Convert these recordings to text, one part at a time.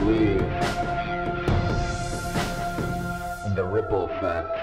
believe in the ripple effect.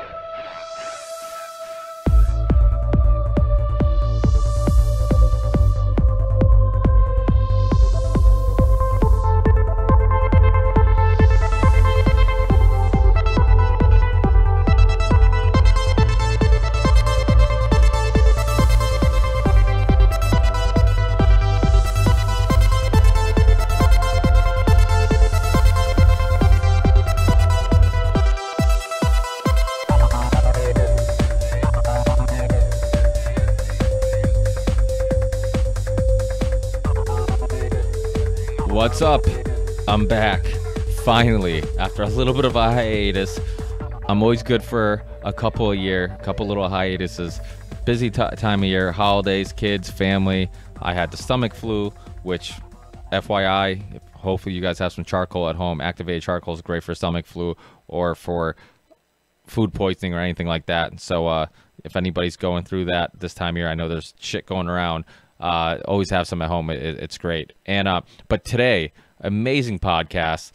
What's up? I'm back, finally, after a little bit of a hiatus. I'm always good for a couple little hiatuses. Busy time of year, holidays, kids, family. I had the stomach flu, which, FYI, hopefully you guys have some charcoal at home. Activated charcoal is great for stomach flu or for food poisoning or anything like that. So if anybody's going through that this time of year, I know there's shit going around. Always have some at home. It's great. And but today, amazing podcast.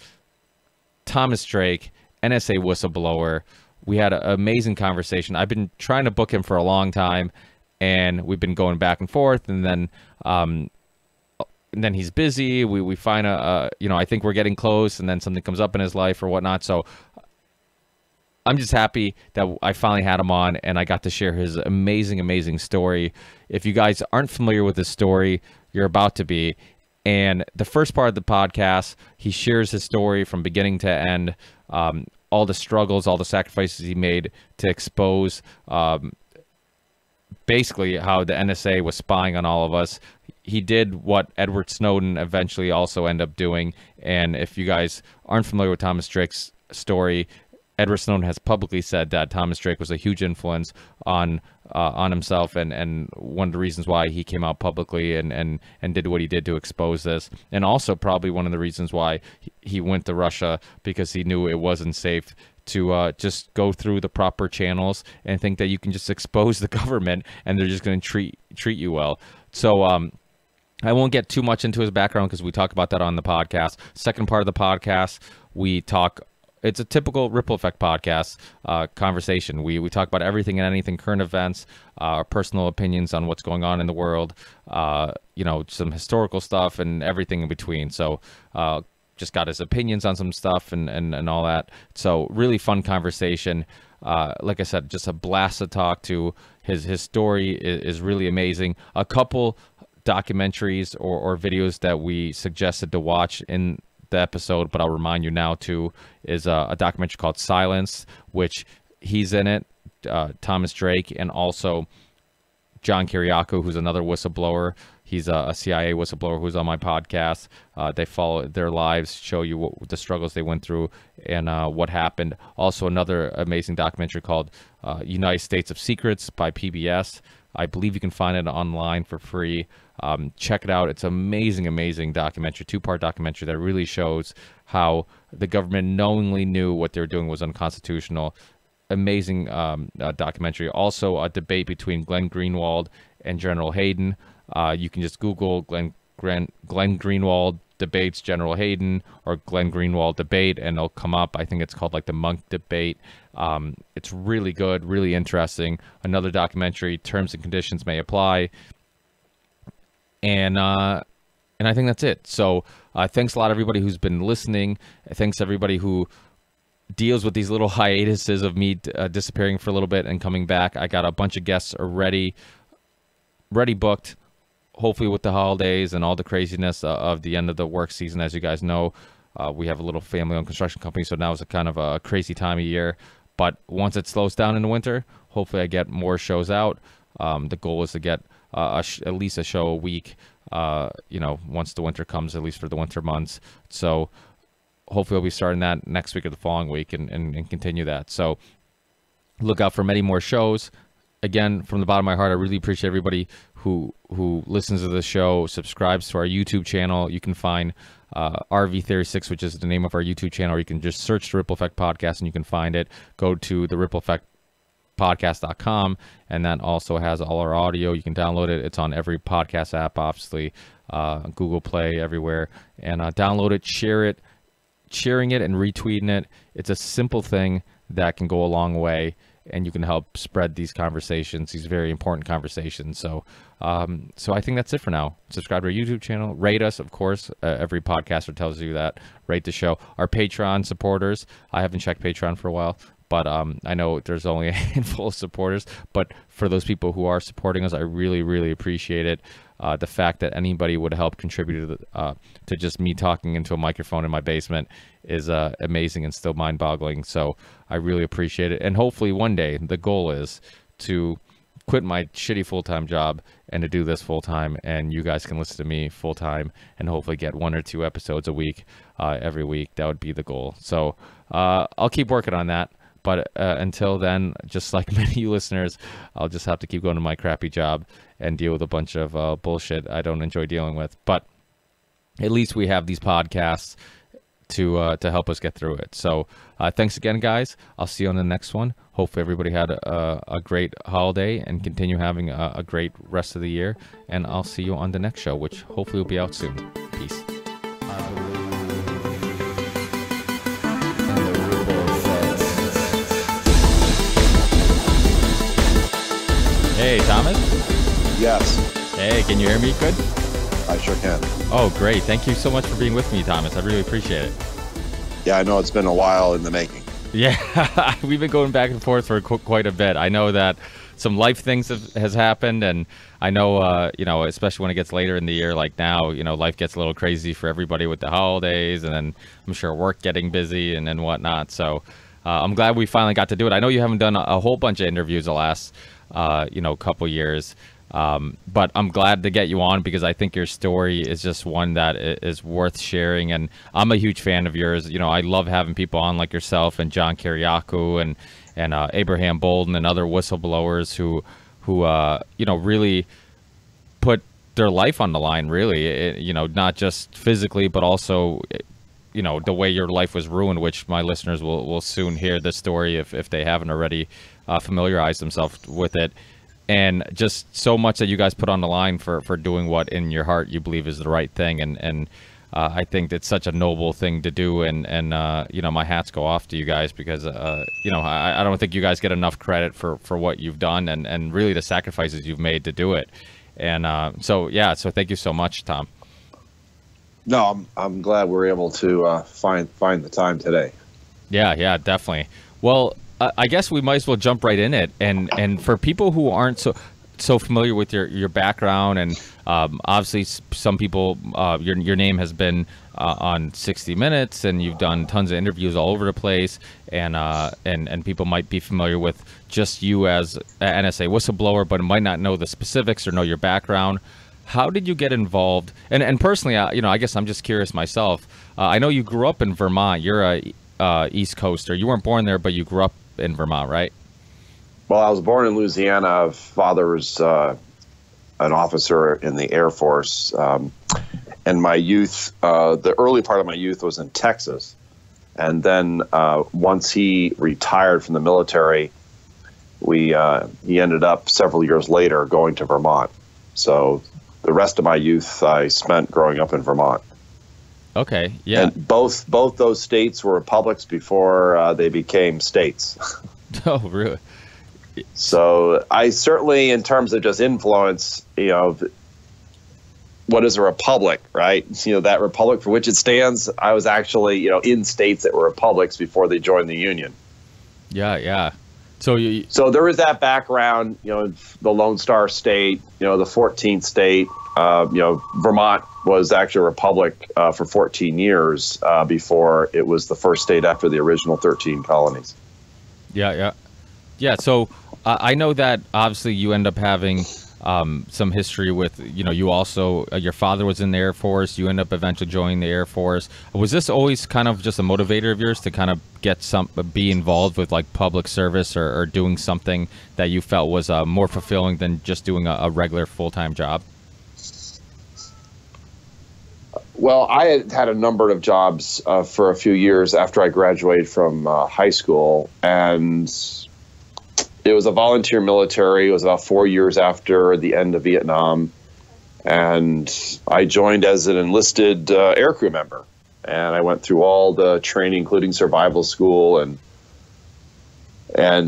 Thomas Drake, NSA Whistleblower. We had an amazing conversation. I've been trying to book him for a long time, and we've been going back and forth. And then he's busy. We find I think we're getting close, and then something comes up in his life or whatnot. So I'm just happy that I finally had him on, and I got to share his amazing story. If you guys aren't familiar with his story, you're about to be. And the first part of the podcast, he shares his story from beginning to end, all the struggles, all the sacrifices he made to expose basically how the NSA was spying on all of us. He did what Edward Snowden eventually also ended up doing. And if you guys aren't familiar with Thomas Drake's story, Edward Snowden has publicly said that Thomas Drake was a huge influence on himself, and one of the reasons why he came out publicly and did what he did to expose this, and also probably one of the reasons why he went to Russia, because he knew it wasn't safe to just go through the proper channels and think that you can just expose the government and they're just going to treat you well. So I won't get too much into his background because we talk about that on the podcast. Second part of the podcast, we talk. It's a typical Ripple Effect podcast conversation. We talk about everything and anything, current events, our personal opinions on what's going on in the world, some historical stuff and everything in between. So just got his opinions on some stuff and all that. So really fun conversation. Like I said, just a blast to talk to. His story is really amazing. A couple documentaries or videos that we suggested to watch in the episode, but I'll remind you now too, is a documentary called Silence, which he's in it, Thomas Drake, and also John Kiriakou, who's another whistleblower. He's a CIA whistleblower who's on my podcast. They follow their lives, show you the struggles they went through and what happened. Also another amazing documentary called United States of Secrets by PBS. I believe you can find it online for free. Check it out. It's amazing documentary, two-part documentary that really shows how the government knowingly knew what they were doing was unconstitutional. Amazing documentary. Also a debate between Glenn Greenwald and General Hayden. You can just Google Glenn Greenwald debates General Hayden or Glenn Greenwald debate, and it'll come up. I think it's called like the Monk debate. It's really good, really interesting. Another documentary, Terms and Conditions May Apply. And I think that's it. So thanks a lot, everybody who's been listening. Thanks everybody who deals with these little hiatuses of me disappearing for a little bit and coming back. I got a bunch of guests already booked. Hopefully with the holidays and all the craziness of the end of the work season. As you guys know, we have a little family-owned construction company, so now is a kind of a crazy time of year. But once it slows down in the winter, hopefully I get more shows out. The goal is to get at least a show a week, once the winter comes, at least for the winter months. So hopefully I'll be starting that next week or the following week and continue that. So look out for many more shows. Again, from the bottom of my heart, I really appreciate everybody who listens to the show, subscribes to our YouTube channel. You can find RV Theory 6, which is the name of our YouTube channel, or you can just search the Ripple Effect Podcast and you can find it. Go to the Ripple Effect podcast.com, and that also has all our audio. You can download it. It's on every podcast app, obviously, Google Play, everywhere. And download it, share it, sharing it and retweeting it. It's a simple thing that can go a long way, and you can help spread these conversations, these very important conversations. So so I think that's it for now. Subscribe to our YouTube channel, rate us, of course. Every podcaster tells you that. Rate the show. Our Patreon supporters, I haven't checked Patreon for a while, but I know there's only a handful of supporters. But for those people who are supporting us, I really, really appreciate it. The fact that anybody would help contribute to just me talking into a microphone in my basement is amazing and still mind-boggling. So I really appreciate it. And hopefully one day, the goal is to quit my shitty full-time job and to do this full-time, and you guys can listen to me full-time and hopefully get 1 or 2 episodes a week, every week. That would be the goal. So I'll keep working on that. But until then, just like many of you listeners, I'll just have to keep going to my crappy job and deal with a bunch of bullshit I don't enjoy dealing with. But at least we have these podcasts to help us get through it. So thanks again, guys. I'll see you on the next one. Hopefully everybody had a great holiday and continue having a great rest of the year. And I'll see you on the next show, which hopefully will be out soon. Peace. Hey, Thomas? Yes. Hey, can you hear me good? I sure can. Oh, great. Thank you so much for being with me, Thomas. I really appreciate it. Yeah, I know it's been a while in the making. Yeah, we've been going back and forth for quite a bit. I know that some life things has happened, and I know, you know, especially when it gets later in the year, like now, you know, life gets a little crazy for everybody with the holidays, and then I'm sure work getting busy and whatnot. So I'm glad we finally got to do it. I know you haven't done a whole bunch of interviews the last you know, couple years, but I'm glad to get you on because I think your story is just one that is worth sharing, and I'm a huge fan of yours. You know, I love having people on like yourself and John Kiriakou and Abraham Bolden and other whistleblowers who you know, really put their life on the line, really, you know, not just physically, but also, you know, the way your life was ruined, which my listeners will soon hear the story if they haven't already familiarized themselves with it. And just so much that you guys put on the line for doing what in your heart you believe is the right thing. And I think it's such a noble thing to do. And you know, my hats go off to you guys because, you know, I don't think you guys get enough credit for what you've done and really the sacrifices you've made to do it. And so, yeah, so thank you so much, Tom. No, I'm glad we're able to find the time today. Yeah, definitely. Well, I guess we might as well jump right in it. And for people who aren't so familiar with your background, and obviously some people, your name has been on 60 Minutes, and you've done tons of interviews all over the place, and people might be familiar with just you as an NSA whistleblower, but might not know the specifics or know your background. How did you get involved? And personally, you know, I guess I'm just curious myself. I know you grew up in Vermont. You're a East Coaster. You weren't born there, but you grew up in Vermont, right? Well, I was born in Louisiana. Father was an officer in the Air Force. And my youth, the early part of my youth was in Texas. And then once he retired from the military, he ended up several years later going to Vermont. So the rest of my youth I spent growing up in Vermont. Okay, yeah. And both those states were republics before they became states. Oh, really? So I certainly, in terms of just influence, you know, what is a republic, right? You know, that republic for which it stands, I was actually, you know, in states that were republics before they joined the Union. Yeah. So there is that background, you know, the Lone Star State, you know, the 14th state. You know, Vermont was actually a republic for 14 years before it was the first state after the original 13 colonies. Yeah. So I know that obviously you end up having some history with, you know, you also, your father was in the Air Force. You end up eventually joining the Air Force. Was this always kind of just a motivator of yours to kind of be involved with like public service or doing something that you felt was more fulfilling than just doing a regular full-time job? Well, I had a number of jobs for a few years after I graduated from high school, and it was a volunteer military. It was about 4 years after the end of Vietnam, and I joined as an enlisted aircrew member. And I went through all the training, including survival school and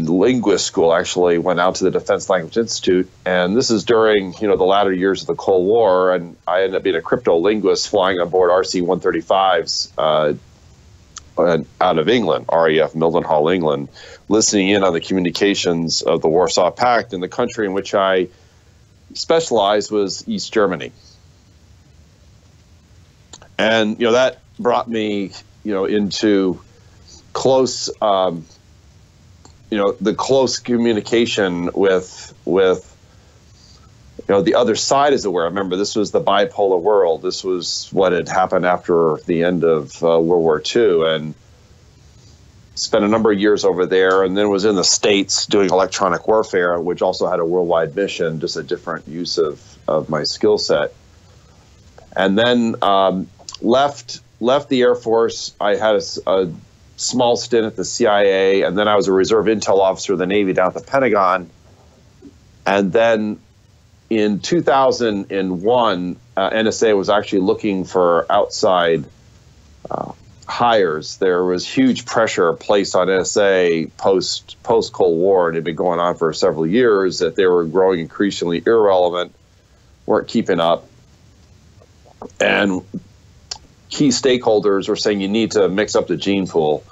linguist school. Actually went out to the Defense Language Institute. And this is during, the latter years of the Cold War. And I ended up being a crypto linguist flying on board RC-135s out of England, RAF Mildenhall, England, listening in on the communications of the Warsaw Pact. And the country in which I specialized was East Germany. And, that brought me, into close, the close communication with the other side, as it were. Remember, this was the bipolar world. This was what had happened after the end of World War II, and spent a number of years over there, and then was in the States doing electronic warfare, which also had a worldwide mission, just a different use of my skill set. And then left the Air Force. I had a small stint at the CIA, and then I was a reserve intel officer of the Navy down at the Pentagon. And then in 2001, NSA was actually looking for outside hires. There was huge pressure placed on NSA post Cold War, and it had been going on for several years, that they were growing increasingly irrelevant, weren't keeping up. And key stakeholders were saying you need to mix up the gene pool,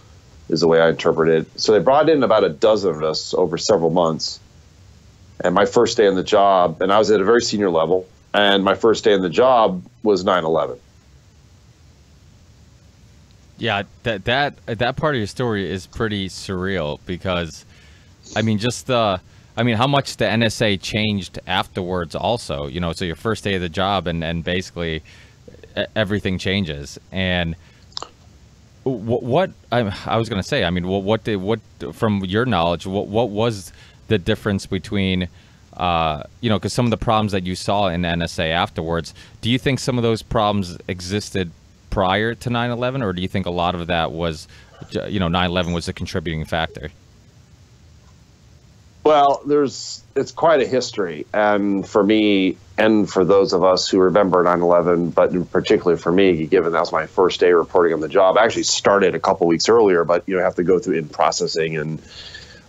is the way I interpret it. So they brought in about a dozen of us over several months. And my first day on the job, and I was at a very senior level, and my first day on the job was 9/11. Yeah, that part of your story is pretty surreal, because, how much the NSA changed afterwards also, so your first day of the job and basically everything changes. And what I was going to say, what from your knowledge, what was the difference between, because some of the problems that you saw in NSA afterwards, do you think some of those problems existed prior to 9/11, or do you think a lot of that was, 9/11 was a contributing factor? Well, it's quite a history, and for me, and for those of us who remember 9/11, but particularly for me, given that was my first day reporting on the job. I actually started a couple weeks earlier, but I have to go through in processing, and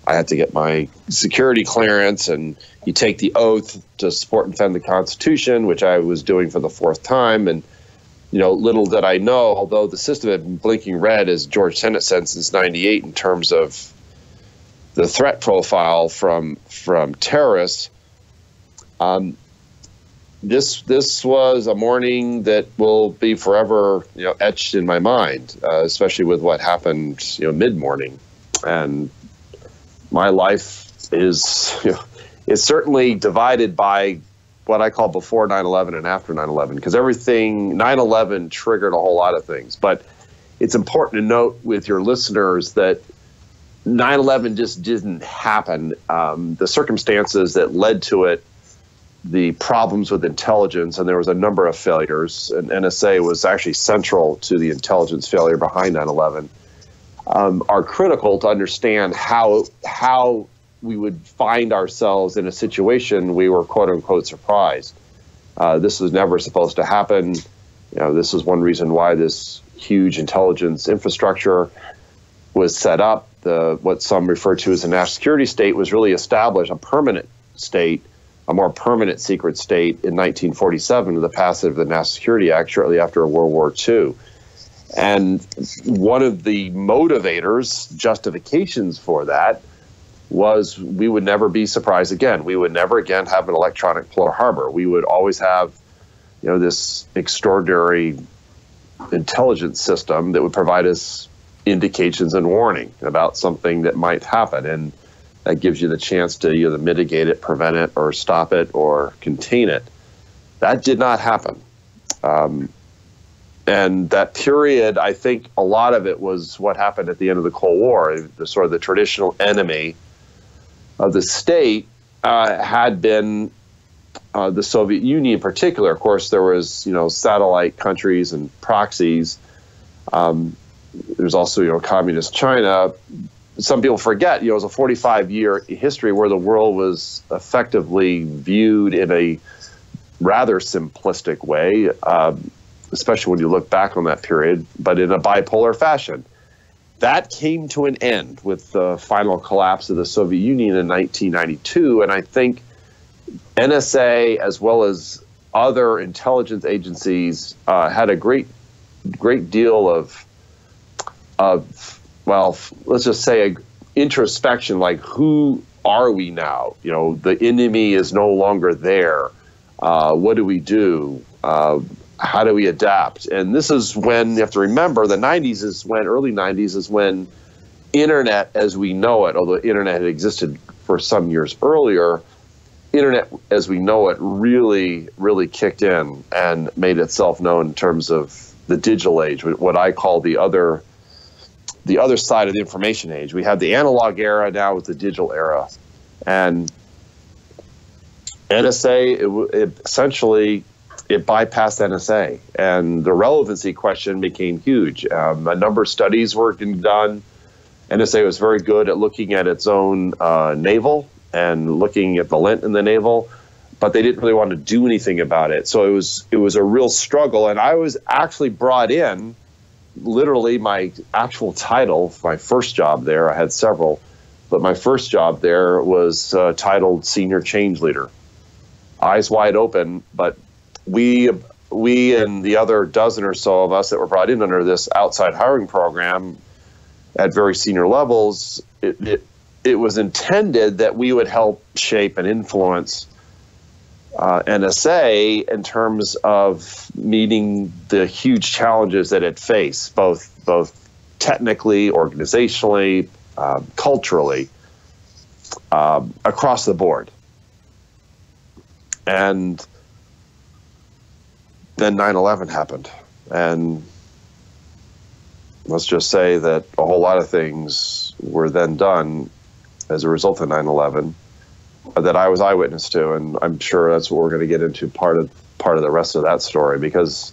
I had to get my security clearance, and you take the oath to support and defend the Constitution, which I was doing for the fourth time. And little did I know, although the system had been blinking red, as George Tenet said, since '98 in terms of the threat profile from terrorists. This was a morning that will be forever, etched in my mind, especially with what happened, mid-morning. And my life is, is certainly divided by what I call before 9/11 and after 9/11, because 9/11 triggered a whole lot of things. But it's important to note with your listeners that 9/11 just didn't happen. The circumstances that led to it, the problems with intelligence, and there was a number of failures, and NSA was actually central to the intelligence failure behind 9/11, are critical to understand how we would find ourselves in a situation we were quote unquote surprised. This was never supposed to happen. This is one reason why this huge intelligence infrastructure was set up. What some refer to as a national security state was really established, a permanent state, a more permanent secret state in 1947 with the passage of the National Security Act shortly after World War II. And one of the motivators, justifications for that, was we would never be surprised again. We would never again have an electronic Pearl Harbor. We would always have, this extraordinary intelligence system that would provide us indications and warning about something that might happen, and that gives you the chance to either mitigate it, prevent it, or stop it, or contain it. That did not happen. And that period, I think a lot of it was what happened at the end of the Cold War. The sort of the traditional enemy of the state had been the Soviet Union in particular. Of course, there was, satellite countries and proxies. There's also, communist China. Some people forget, it was a 45-year history where the world was effectively viewed in a rather simplistic way. especially when you look back on that period, but in a bipolar fashion. That came to an end with the final collapse of the Soviet Union in 1992, and I think NSA, as well as other intelligence agencies, had a great deal of well, let's just say introspection, like, who are we now? You know, the enemy is no longer there. What do we do? How do we adapt? And this is when, you have to remember, the early 90s is when internet as we know it, although internet had existed for some years earlier, internet as we know it really, really kicked in and made itself known in terms of the digital age, what I call the other side of the information age. We have the analog era, now with the digital era. And NSA, essentially, it bypassed NSA, and the relevancy question became huge. A number of studies were done. NSA was very good at looking at its own naval and looking at the lint in the naval, but they didn't really want to do anything about it. So it was a real struggle, and I was actually brought in. Literally, my actual title, my first job there, I had several, but my first job there was titled Senior Change Leader. Eyes wide open, but we and the other dozen or so of us that were brought in under this outside hiring program at very senior levels, it was intended that we would help shape and influence NSA in terms of meeting the huge challenges that it faced, both technically, organizationally, culturally, across the board. And then 9/11 happened, and let's just say that a whole lot of things were then done as a result of 9/11 that I was eyewitness to, and I'm sure that's what we're going to get into part of the rest of that story, because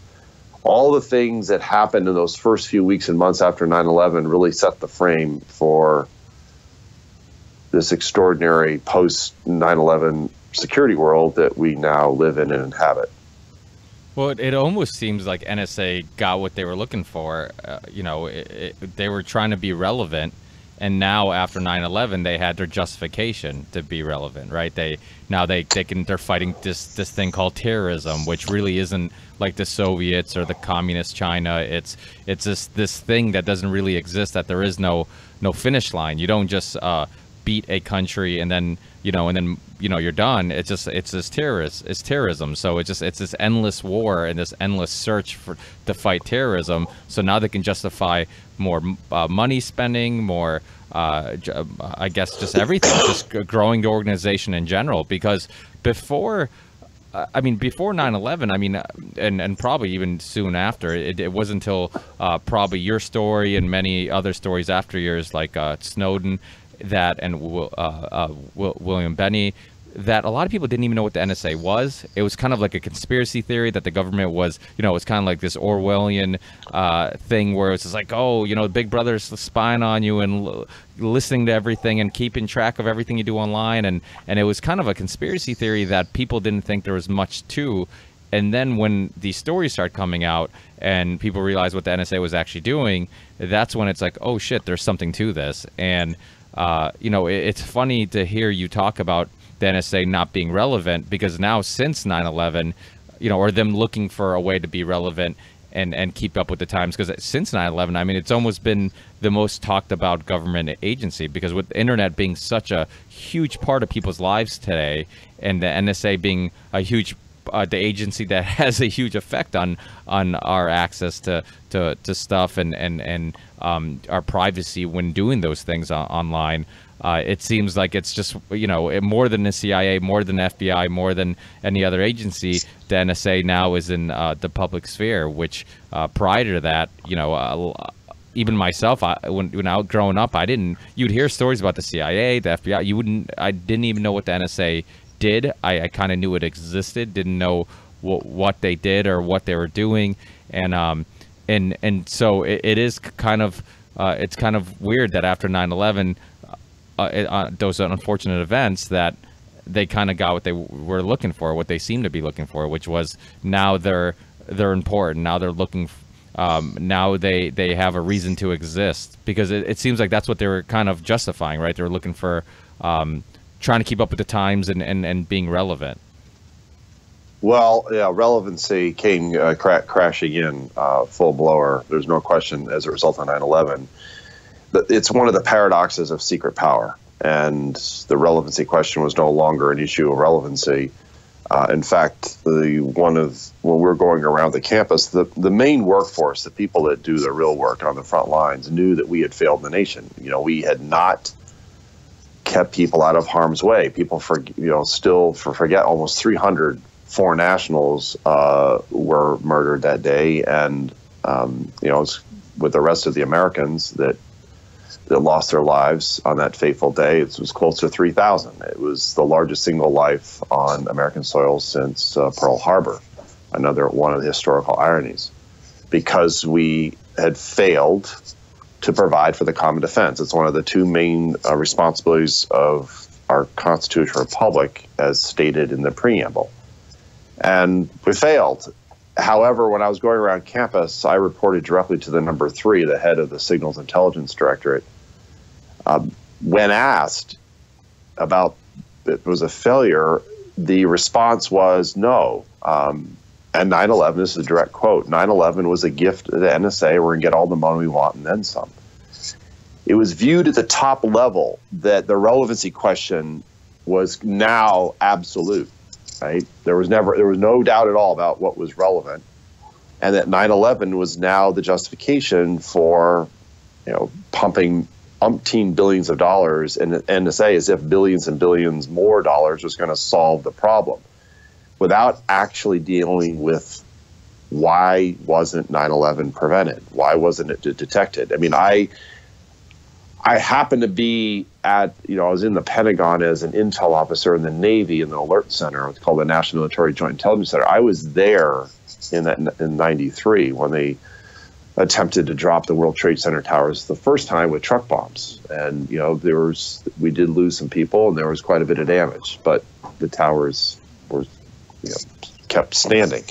all the things that happened in those first few weeks and months after 9/11 really set the frame for this extraordinary post 9/11 security world that we now live in and inhabit. Well, it almost seems like NSA got what they were looking for. They were trying to be relevant, and now after 9/11, they had their justification to be relevant, right? They're fighting this thing called terrorism, which really isn't like the Soviets or the communist China. It's this thing that doesn't really exist. That there is no finish line. You don't just beat a country and then you're done. It's this terrorism. So it's this endless war and this endless search to fight terrorism. So now they can justify more money spending, more I guess just everything, just growing the organization in general. Because before 9/11, and probably even soon after, it wasn't until probably your story and many other stories after yours, like Snowden, and William Benny, that a lot of people didn't even know what the NSA was. It was kind of like a conspiracy theory that the government was, it's kind of like this Orwellian thing where it's just like, Big Brother's spying on you and listening to everything and keeping track of everything you do online. And it was kind of a conspiracy theory that people didn't think there was much to. And then when these stories start coming out and people realize what the NSA was actually doing, that's when it's like, oh shit, there's something to this. And it's funny to hear you talk about the NSA not being relevant, because now since 9/11, or them looking for a way to be relevant and keep up with the times, because since 9/11, it's almost been the most talked about government agency, because with the internet being such a huge part of people's lives today, and the NSA being a huge the agency that has a huge effect on our access to stuff and our privacy when doing those things online. It seems like it's just, more than the CIA, more than the FBI, more than any other agency, the NSA now is in the public sphere, which prior to that, even myself, when I was growing up, you'd hear stories about the CIA, the FBI. I didn't even know what the NSA did. I kind of knew it existed, didn't know what they did or what they were doing. And so it is kind of, it's kind of weird that after 9/11, those unfortunate events, that they kind of got what they were looking for, what they seemed to be looking for, which was now they're they're important. Now they're looking. Now they have a reason to exist, because it seems like that's what they were kind of justifying, right? They're looking for trying to keep up with the times and being relevant. Well, yeah, relevancy came crashing in full blower. There's no question as a result of 9/11. It's one of the paradoxes of secret power, and the relevancy question was no longer an issue of relevancy. In fact, when we're going around the campus, the main workforce, the people that do the real work on the front lines, knew that we had failed the nation. We had not kept people out of harm's way. People forget almost 300 foreign nationals were murdered that day, and with the rest of the Americans that lost their lives on that fateful day, it was close to 3,000. It was the largest single life on American soil since Pearl Harbor. Another one of the historical ironies, because we had failed to provide for the common defense. It's one of the two main responsibilities of our constitutional republic, as stated in the preamble. And we failed. However, when I was going around campus, I reported directly to the number 3, the head of the Signals Intelligence Directorate. When asked about it was a failure, the response was no. And 9/11, this is a direct quote, 9/11 was a gift to the NSA. We're going to get all the money we want and then some. It was viewed at the top level that the relevancy question was now absolute. Right? There was no doubt at all about what was relevant, and that 9/11 was now the justification for, pumping umpteen billions of dollars in the NSA, as if billions and billions more dollars was going to solve the problem, without actually dealing with why wasn't 9/11 prevented? Why wasn't it detected? I mean, I happened to be I was in the Pentagon as an intel officer in the Navy in the Alert Center. It's called the National Military Joint Intelligence Center. I was there in 93 when they attempted to drop the World Trade Center towers the first time with truck bombs. And, we did lose some people, and there was quite a bit of damage, but the towers were, kept standing.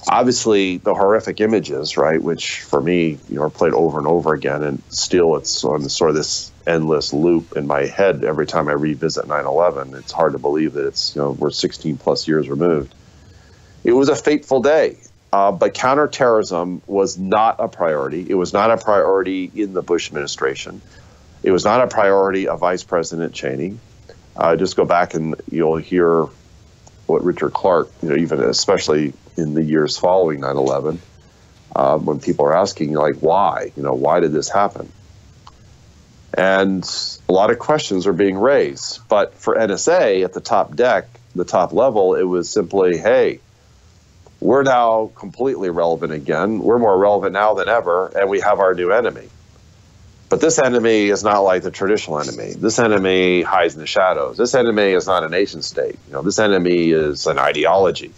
Obviously, the horrific images, right, which for me, are played over and over again, and still it's on sort of this endless loop in my head every time I revisit 9/11. It's hard to believe that it's, we're 16 plus years removed. It was a fateful day, but counterterrorism was not a priority. It was not a priority in the Bush administration. It was not a priority of Vice President Cheney. Just go back and you'll hear what Richard Clark, even especially in the years following 9/11, when people are asking, why? Why did this happen? And a lot of questions are being raised. But for NSA at the top deck, the top level, it was simply, hey, we're now completely relevant again. We're more relevant now than ever, and we have our new enemy. But this enemy is not like the traditional enemy. This enemy hides in the shadows. This enemy is not a nation state. This enemy is an ideology.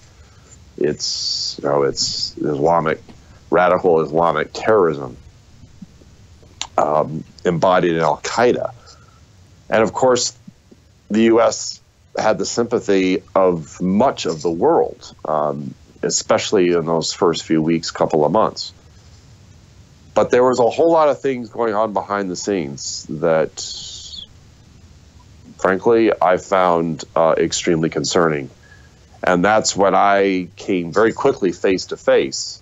It's Islamic, radical Islamic terrorism, embodied in Al-Qaeda. And of course, the U.S. had the sympathy of much of the world, especially in those first few weeks, couple of months. But there was a whole lot of things going on behind the scenes that, frankly, I found extremely concerning. And that's when I came very quickly face to face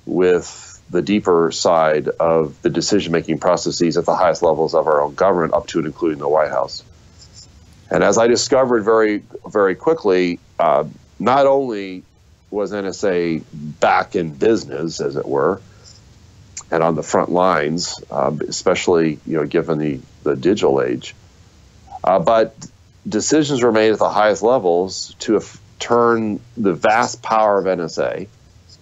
with the deeper side of the decision-making processes at the highest levels of our own government, up to and including the White House. And as I discovered very, very quickly, not only was NSA back in business, as it were, and on the front lines, especially given the digital age, but decisions were made at the highest levels to turn the vast power of NSA,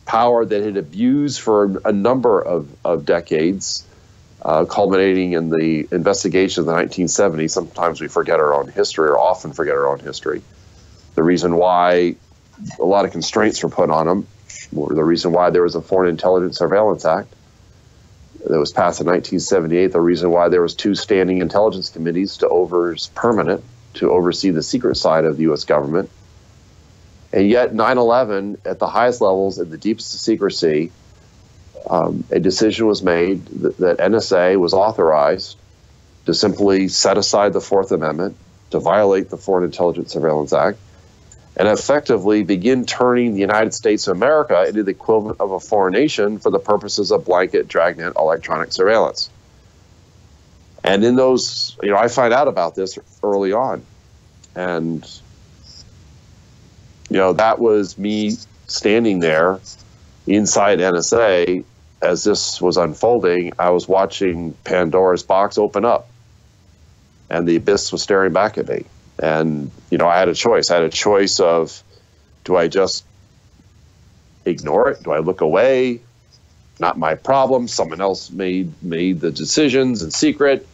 power that had abused for a number of decades, culminating in the investigation of the 1970s. Sometimes we forget our own history, or often forget our own history. The reason why a lot of constraints were put on them, or the reason why there was a Foreign Intelligence Surveillance Act that was passed in 1978, the reason why there was 2 standing intelligence committees to oversee the secret side of the U.S. government. And yet 9/11, at the highest levels, in the deepest of secrecy, a decision was made that NSA was authorized to simply set aside the Fourth Amendment, to violate the Foreign Intelligence Surveillance Act, and effectively begin turning the United States of America into the equivalent of a foreign nation for the purposes of blanket dragnet electronic surveillance. And in those, I find out about this early on. And, that was me standing there inside NSA as this was unfolding. I was watching Pandora's box open up, and the abyss was staring back at me. And, I had a choice. I had a choice of, do I just ignore it? Do I look away? Not my problem. Someone else made the decisions in secret.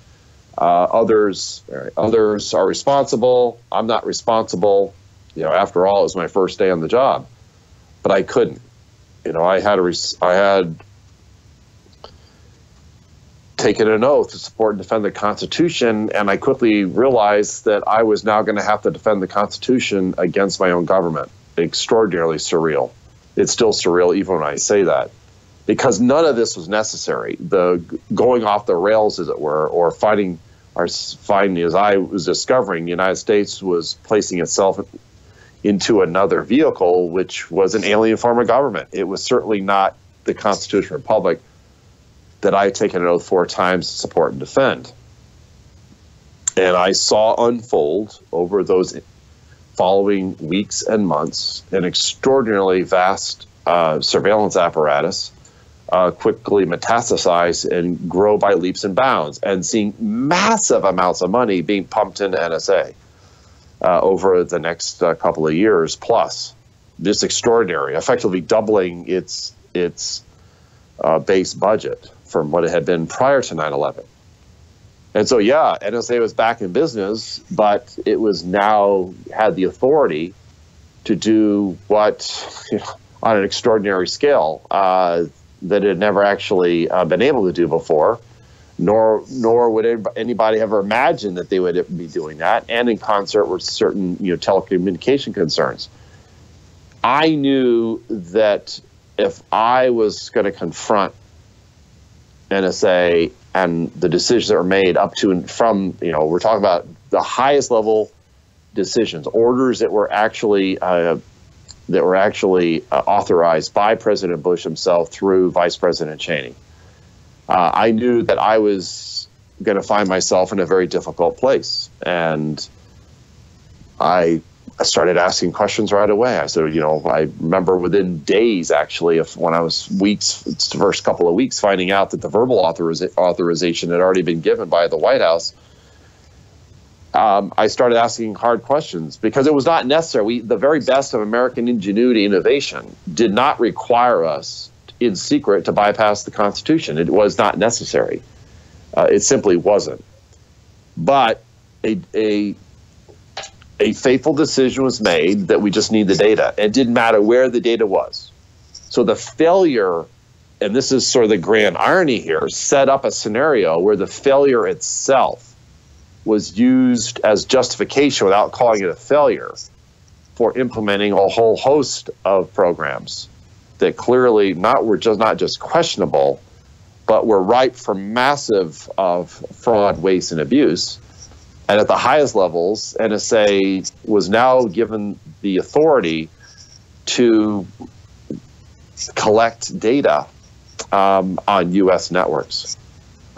Others are responsible. I'm not responsible. After all, it was my first day on the job. But I couldn't. I had taken an oath to support and defend the Constitution, and I quickly realized that I was now going to have to defend the Constitution against my own government. Extraordinarily surreal. It's still surreal even when I say that, because none of this was necessary. The going off the rails, as it were, or finding, as I was discovering, the United States was placing itself into another vehicle, which was an alien form of government. It was certainly not the constitutional republic that I had taken an oath 4 times to support and defend. And I saw unfold over those following weeks and months an extraordinarily vast surveillance apparatus quickly metastasize and grow by leaps and bounds, and seeing massive amounts of money being pumped into NSA over the next couple of years plus. Just extraordinary, effectively doubling its base budget from what it had been prior to 9/11. And so, yeah, NSA was back in business, but it was now had the authority to do what, on an extraordinary scale, that it had never actually been able to do before, nor would anybody ever imagine that they would be doing that, and in concert with certain telecommunication concerns. I knew that if I was going to confront NSA and the decisions that were made up to and from, we're talking about the highest level decisions, orders that were actually authorized by President Bush himself through Vice President Cheney. I knew that I was going to find myself in a very difficult place, and I started asking questions right away. I said, I remember within days, actually, when I was the first couple of weeks, finding out that the verbal authorization had already been given by the White House. I started asking hard questions because it was not necessary. The very best of American ingenuity innovation did not require us in secret to bypass the Constitution. It was not necessary. It simply wasn't. But a fateful decision was made that we just need the data. It didn't matter where the data was. So the failure, and this is sort of the grand irony here, set up a scenario where the failure itself was used as justification without calling it a failure for implementing a whole host of programs that clearly were not just questionable, but were ripe for massive fraud, waste, and abuse. And at the highest levels, NSA was now given the authority to collect data on U.S. networks.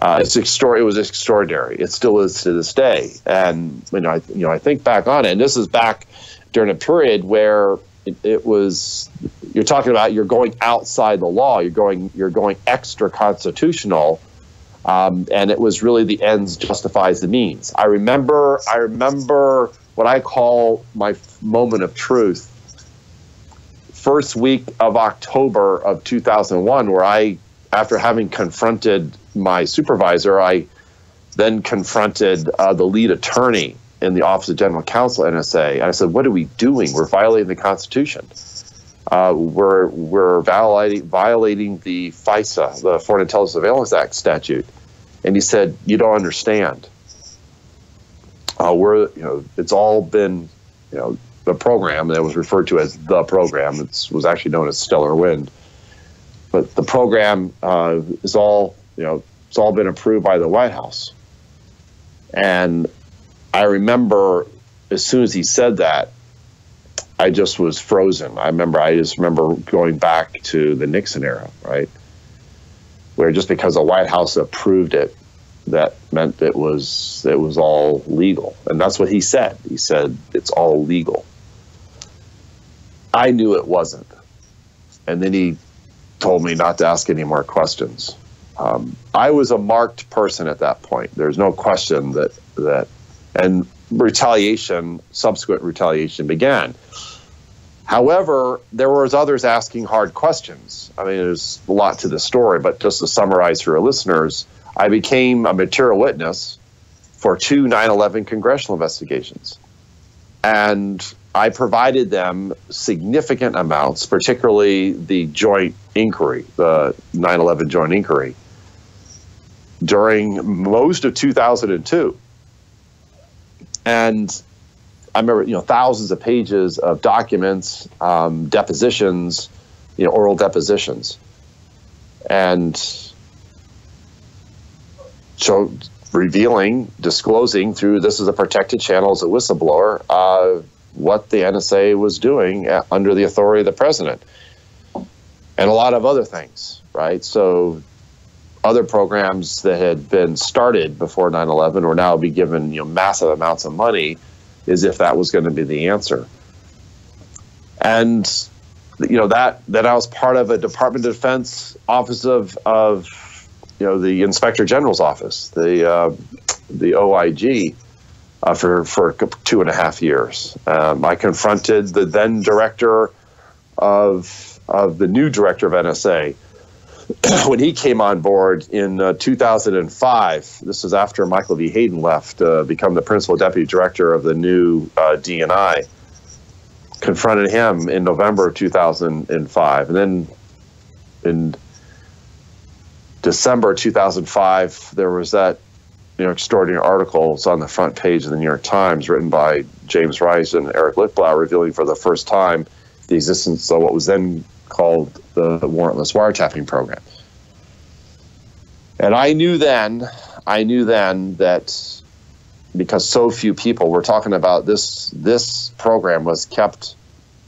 It was extraordinary. It still is to this day. And I think back on it, and this is back during a period where it was. You're talking about you're going outside the law. You're going extra constitutional. And it was really the ends justifies the means. I remember what I call my moment of truth. First week of October of 2001, where after having confronted my supervisor, I then confronted the lead attorney in the Office of General Counsel, NSA. And I said, "What are we doing? We're violating the Constitution. We're violating the FISA, the Foreign Intelligence Surveillance Act statute." And he said, "You don't understand. It's all been, the program that was referred to as the program. It was actually known as Stellar Wind. But the program is all, it's all been approved by the White House. And I remember as soon as he said that, I just was frozen. I just remember going back to the Nixon era, right? Where just because the White House approved it, that meant it was all legal. And that's what he said. He said, it's all legal. I knew it wasn't. And then he told me not to ask any more questions. I was a marked person at that point. There's no question that and subsequent retaliation began. However, there was others asking hard questions. I mean, there's a lot to the story, but just to summarize for your listeners, I became a material witness for 2 9/11 congressional investigations. And I provided them significant amounts, particularly the joint inquiry, the 9/11 joint inquiry, during most of 2002. And I remember, thousands of pages of documents, depositions, oral depositions. And so disclosing through, this is a protected channel as a whistleblower, what the NSA was doing under the authority of the president. And a lot of other things, right? So other programs that had been started before 9/11 were now be given massive amounts of money, as if that was going to be the answer. And that I was part of a Department of Defense Office of the Inspector General's office, the OIG, for 2.5 years. I confronted the then director of the new director of NSA when he came on board in 2005. This was after Michael V. Hayden left to become the principal deputy director of the new DNI. Confronted him in November of 2005. And then in December 2005, there was that extraordinary article. It's on the front page of the New York Times, written by James Rice and Eric Lichtblau, revealing for the first time the existence of what was then called the warrantless wiretapping program. And I knew then that because so few people were talking about this program was kept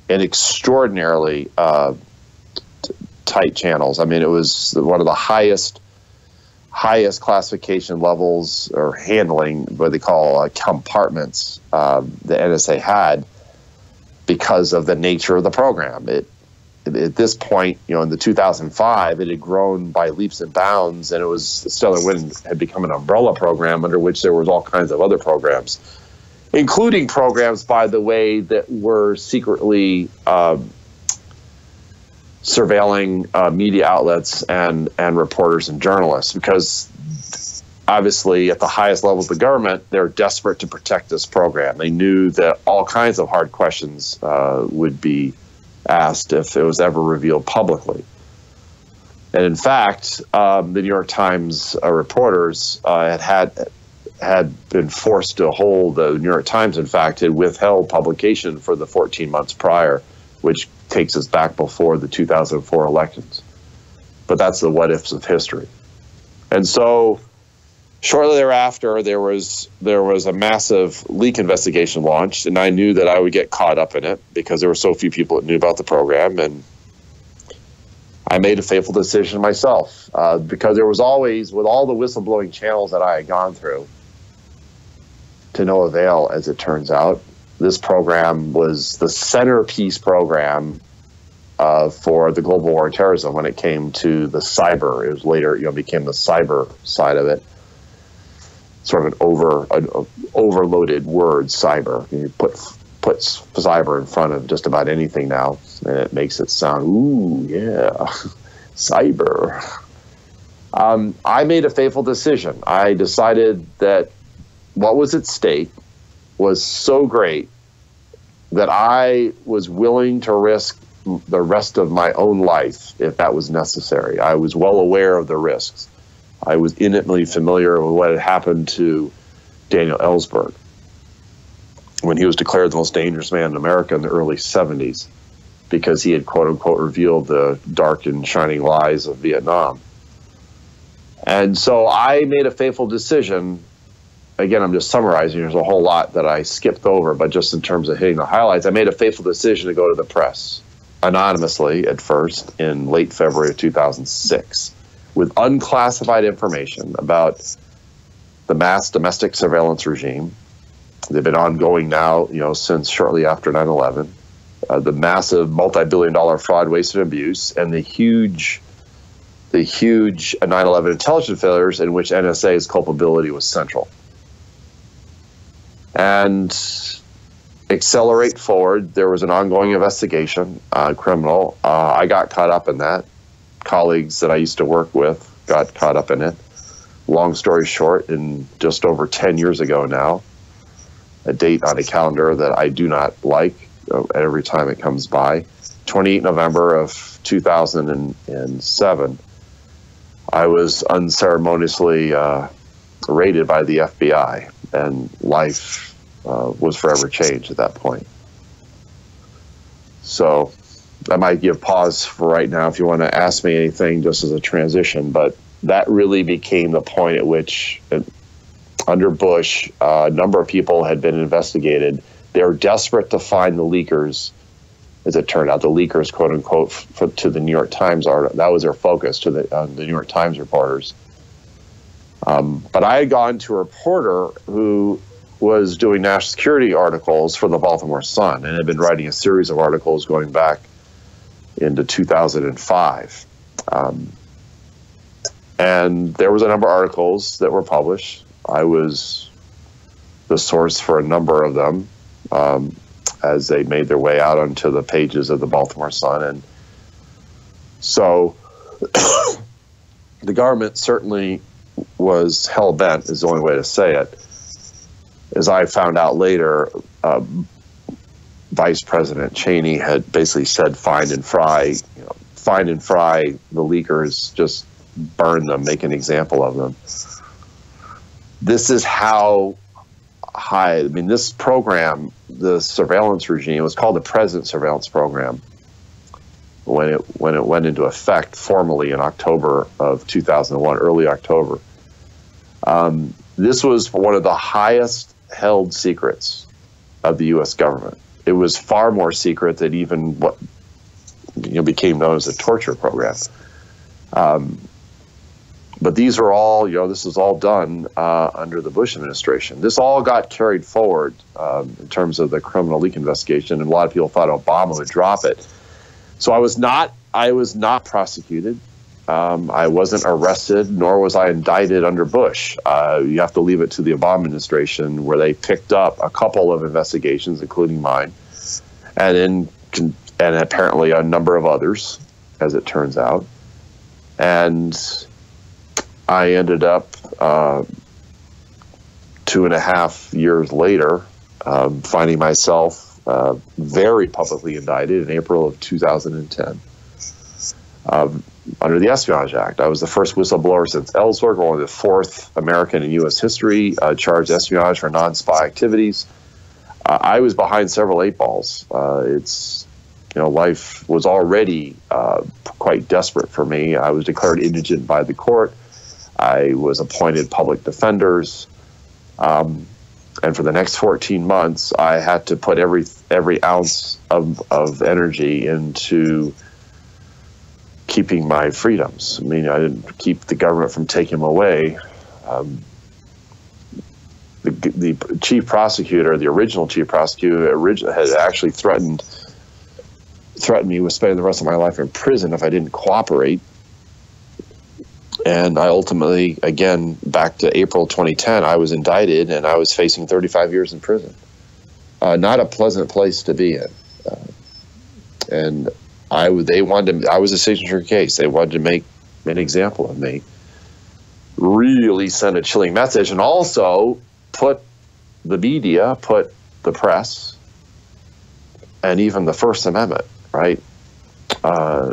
in extraordinarily tight channels. I mean, it was one of the highest classification levels or handling, what they call compartments, the NSA had, because of the nature of the program. At this point, in the 2005, it had grown by leaps and bounds, and it was Stellar Wind had become an umbrella program under which there was all kinds of other programs, including programs, by the way, that were secretly surveilling media outlets and reporters and journalists, because obviously at the highest levels of the government, they're desperate to protect this program. They knew that all kinds of hard questions would be asked if it was ever revealed publicly. And in fact, the New York Times reporters had been forced to hold, the New York Times, in fact, had withheld publication for the 14 months prior, which takes us back before the 2004 elections. But that's the what ifs of history. And so shortly thereafter, there was a massive leak investigation launched, and I knew that I would get caught up in it because there were so few people that knew about the program. And I made a fateful decision myself, because there was always, with all the whistleblowing channels that I had gone through, to no avail, as it turns out. This program was the centerpiece program for the global war on terrorism when it came to the cyber. It was later, became the cyber side of it. Sort of an overloaded word, cyber. You put cyber in front of just about anything now, and it makes it sound, ooh, yeah, cyber. I made a fateful decision. I decided that what was at stake was so great that I was willing to risk the rest of my own life if that was necessary. I was well aware of the risks. I was intimately familiar with what had happened to Daniel Ellsberg. when he was declared the most dangerous man in America in the early 70s, because he had, quote unquote, revealed the dark and shining lies of Vietnam. And so I made a fateful decision. Again, I'm just summarizing. There's a whole lot that I skipped over, but just in terms of hitting the highlights, I made a fateful decision to go to the press, anonymously at first, in late February of 2006, with unclassified information about the mass domestic surveillance regime. They've been ongoing now, since shortly after 9/11. The massive multi-billion-dollar fraud, waste, and abuse, and the huge 9/11 intelligence failures in which NSA's culpability was central. And accelerate forward, there was an ongoing investigation, criminal. I got caught up in that. Colleagues that I used to work with got caught up in it. Long story short, in just over 10 years ago now, a date on a calendar that I do not like every time it comes by, 28 November of 2007, I was unceremoniously raided by the FBI, and life was forever changed at that point. So I might give pause for right now if you want to ask me anything just as a transition, but that really became the point at which, under Bush, a number of people had been investigated. They were desperate to find the leakers, as it turned out, the leakers, quote unquote, to the New York Times article. That was their focus, to the New York Times reporters. But I had gone to a reporter who was doing national security articles for the Baltimore Sun and had been writing a series of articles going back into 2005. And there was a number of articles that were published. I was the source for a number of them as they made their way out onto the pages of the Baltimore Sun. And so the government certainly was hell-bent, is the only way to say it. As I found out later, Vice President Cheney had basically said, find and fry the leakers, just burn them, make an example of them. This is how high, this program, the surveillance regime, was called the President Surveillance Program when it went into effect formally in October of 2001, early October. This was one of the highest held secrets of the U.S. government. It was far more secret than even what became known as the torture program. But these are all, this is all done under the Bush administration. This all got carried forward in terms of the criminal leak investigation, and a lot of people thought Obama would drop it. So I was not prosecuted. I wasn't arrested, nor was I indicted under Bush. You have to leave it to the Obama administration, where they picked up a couple of investigations, including mine, and apparently a number of others, as it turns out. And I ended up 2.5 years later finding myself very publicly indicted in April of 2010 under the Espionage Act. I was the first whistleblower since Ellsworth, only the fourth American in U.S. history charged espionage for non-spy activities. I was behind several 8 balls. Life was already quite desperate for me. I was declared indigent by the court. I was appointed public defenders. And for the next 14 months, I had to put every ounce of energy into keeping my freedoms. I didn't keep the government from taking them away. The chief prosecutor, the original chief prosecutor, had actually threatened me with spending the rest of my life in prison if I didn't cooperate. And I ultimately, again, back to April 2010, I was indicted and I was facing 35 years in prison. Not a pleasant place to be in. And I was a signature case. They wanted to make an example of me. Really send a chilling message, and also put the media, put the press, and even the First Amendment, right,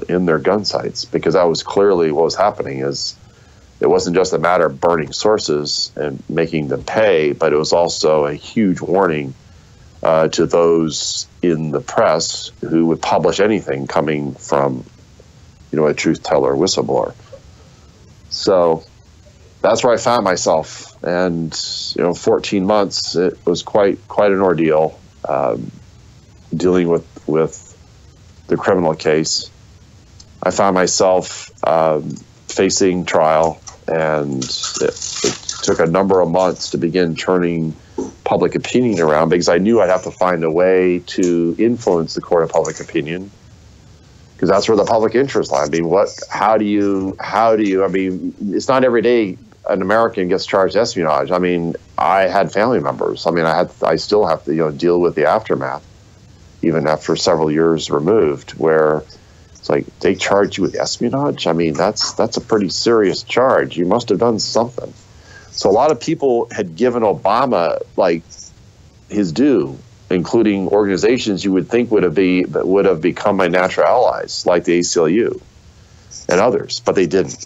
in their gun sights, because that was clearly what was happening. Is it wasn't just a matter of burning sources and making them pay, but it was also a huge warning to those in the press who would publish anything coming from, a truth teller whistleblower. So that's where I found myself, and 14 months. It was quite an ordeal, dealing with the criminal case. I found myself facing trial, and it took a number of months to begin turning public opinion around, because I knew I'd have to find a way to influence the court of public opinion, because that's where the public interest lies. I mean, how do you, I mean, it's not every day an American gets charged with espionage. I mean, I had family members. I mean, I still have to, deal with the aftermath, even after several years removed, where it's like, they charge you with espionage? I mean, that's a pretty serious charge. You must have done something. So a lot of people had given Obama like his due, including organizations you would think would have become my natural allies, like the ACLU and others, but they didn't.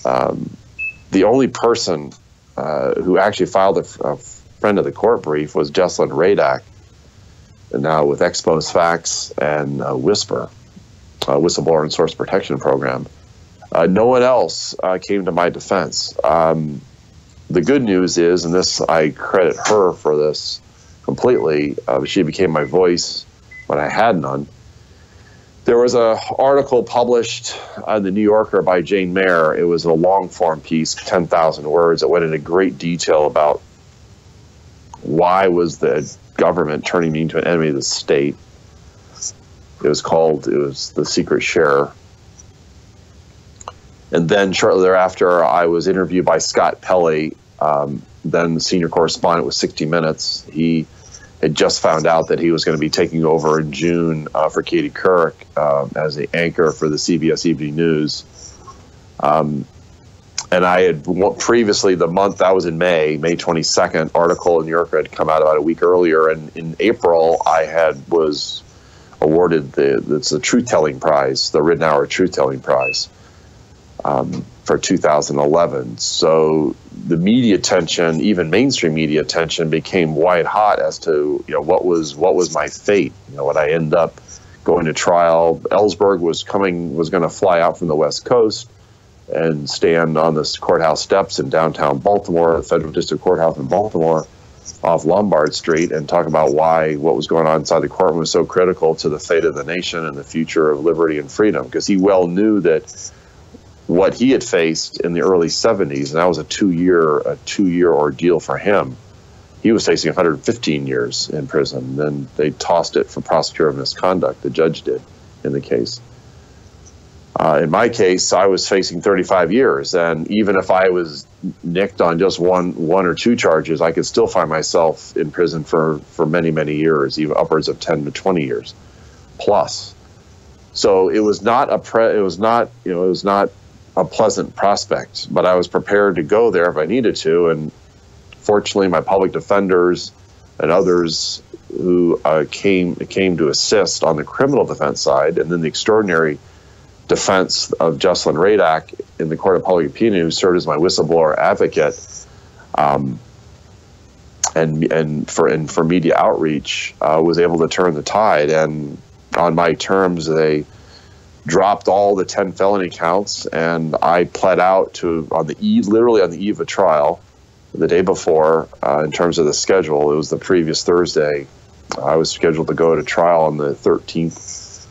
The only person who actually filed a friend of the court brief was Jesslyn Radak, and now with Expose Facts and Whisper, Whistleblower and Source Protection Program. No one else came to my defense. The good news is, and this, I credit her for this completely, she became my voice when I had none. There was an article published in the New Yorker by Jane Mayer. It was a long-form piece, 10,000 words. It went into great detail about why was the government turning me into an enemy of the state. It was The Secret Share. And then shortly thereafter, I was interviewed by Scott Pelley, then the senior correspondent with 60 Minutes. He had just found out that he was going to be taking over in June for Katie Couric as the anchor for the CBS Evening News. And I had previously, the month, that was in May 22nd, article in New Yorker had come out about a week earlier. And in April, I was awarded the Truth-Telling Prize, the Ridenhour Truth-Telling Prize. For 2011. So the media attention, even mainstream media attention, became white hot as to what was my fate. Would I end up going to trial? Ellsberg was going to fly out from the West Coast and stand on the courthouse steps in downtown Baltimore, the Federal District Courthouse in Baltimore, off Lombard Street, and talk about why what was going on inside the courtroom was so critical to the fate of the nation and the future of liberty and freedom, because he well knew that what he had faced in the early 70s, and that was a two-year ordeal for him. He was facing 115 years in prison. Then they tossed it for prosecutorial misconduct, the judge did in the case. In my case, I was facing 35 years, and even if I was nicked on just one or two charges, I could still find myself in prison for many, many years, even upwards of 10 to 20 years plus. So it was not a pleasant prospect, but I was prepared to go there if I needed to. And fortunately, my public defenders and others who came to assist on the criminal defense side, and then the extraordinary defense of Jesslyn Radak in the Court of Public Opinion, who served as my whistleblower advocate, and for media outreach, was able to turn the tide. And on my terms, they dropped all the 10 felony counts, and I pled out to literally on the eve of trial, the day before. In terms of the schedule, it was the previous Thursday. I was scheduled to go to trial on the 13th,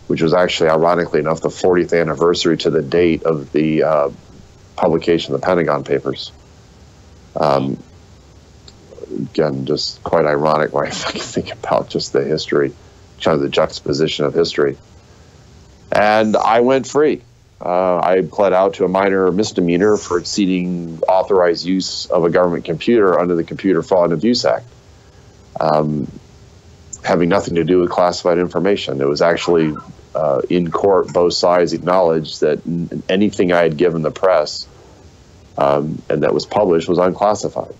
which was actually, ironically enough, the 40th anniversary to the date of the publication of the Pentagon Papers. Again, just quite ironic when I think about just the history, kind of the juxtaposition of history. And I went free. I pled out to a minor misdemeanor for exceeding authorized use of a government computer under the Computer Fraud and Abuse Act, having nothing to do with classified information. It was actually in court, both sides acknowledged that anything I had given the press and that was published was unclassified.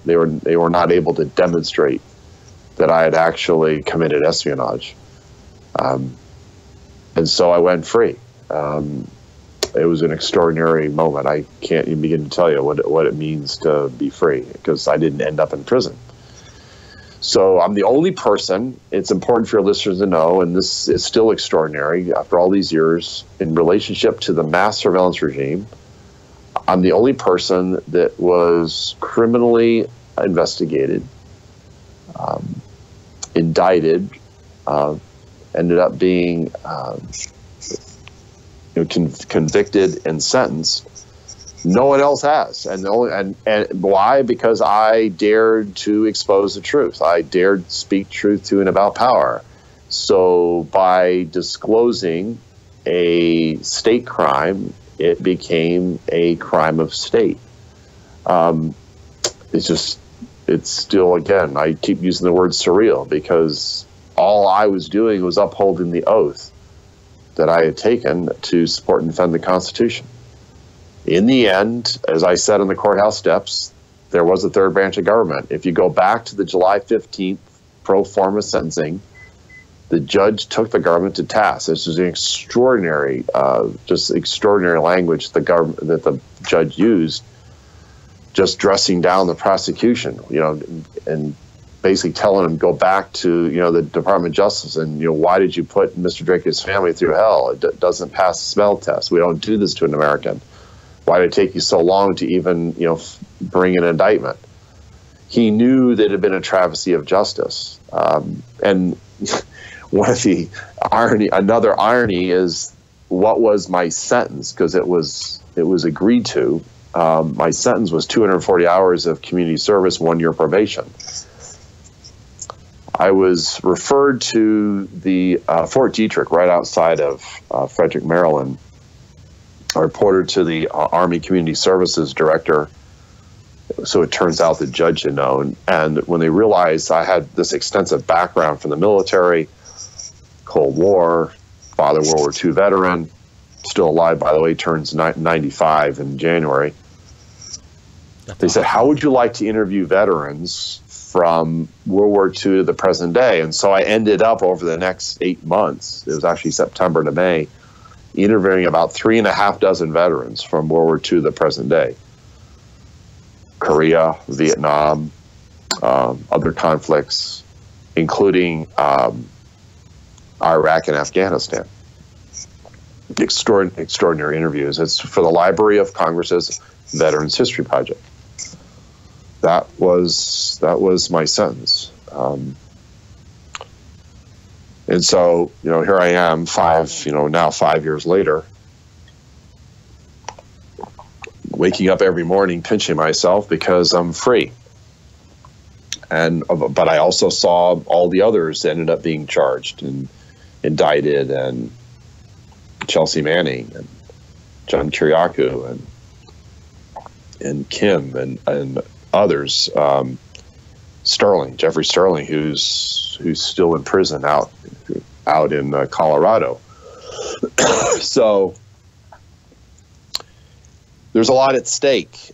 They were not able to demonstrate that I had actually committed espionage. And so I went free. It was an extraordinary moment. I can't even begin to tell you what it means to be free, because I didn't end up in prison. So I'm the only person, it's important for your listeners to know, and this is still extraordinary after all these years, in relationship to the mass surveillance regime, I'm the only person that was criminally investigated, indicted, ended up being convicted and sentenced. No one else has, and why? Because I dared to expose the truth. I dared speak truth to and about power. So by disclosing a state crime, it became a crime of state. It's still, again, I keep using the word surreal, because all I was doing was upholding the oath that I had taken to support and defend the Constitution. In the end, as I said on the courthouse steps, there was a third branch of government. If you go back to the July 15th pro forma sentencing, the judge took the government to task. This is an extraordinary, just extraordinary language that the judge used, just dressing down the prosecution, and basically telling him, go back to, the Department of Justice, and, why did you put Mr. Drake and his family through hell? It doesn't pass the smell test. We don't do this to an American. Why did it take you so long to even, bring an indictment? He knew that it had been a travesty of justice. And one of the another irony is, what was my sentence? Because it was agreed to. My sentence was 240 hours of community service, 1 year probation. I was referred to the Fort Detrick, right outside of Frederick, Maryland. I reported to the Army Community Services Director, so it turns out the judge had known. And when they realized I had this extensive background from the military, Cold War, father World War II veteran, still alive, by the way, turns 95 in January. They said, how would you like to interview veterans from World War II to the present day? And so I ended up, over the next 8 months, it was actually September to May, interviewing about 3.5 veterans from World War II to the present day. Korea, Vietnam, other conflicts, including Iraq and Afghanistan. Extraordinary interviews. It's for the Library of Congress's Veterans History Project. That was my sentence. And so, here I am, 5 years later, waking up every morning pinching myself because I'm free. But I also saw all the others that ended up being charged and indicted, and Chelsea Manning and John Kiriakou and Kim and others, Jeffrey Sterling, who's still in prison out in Colorado. So there's a lot at stake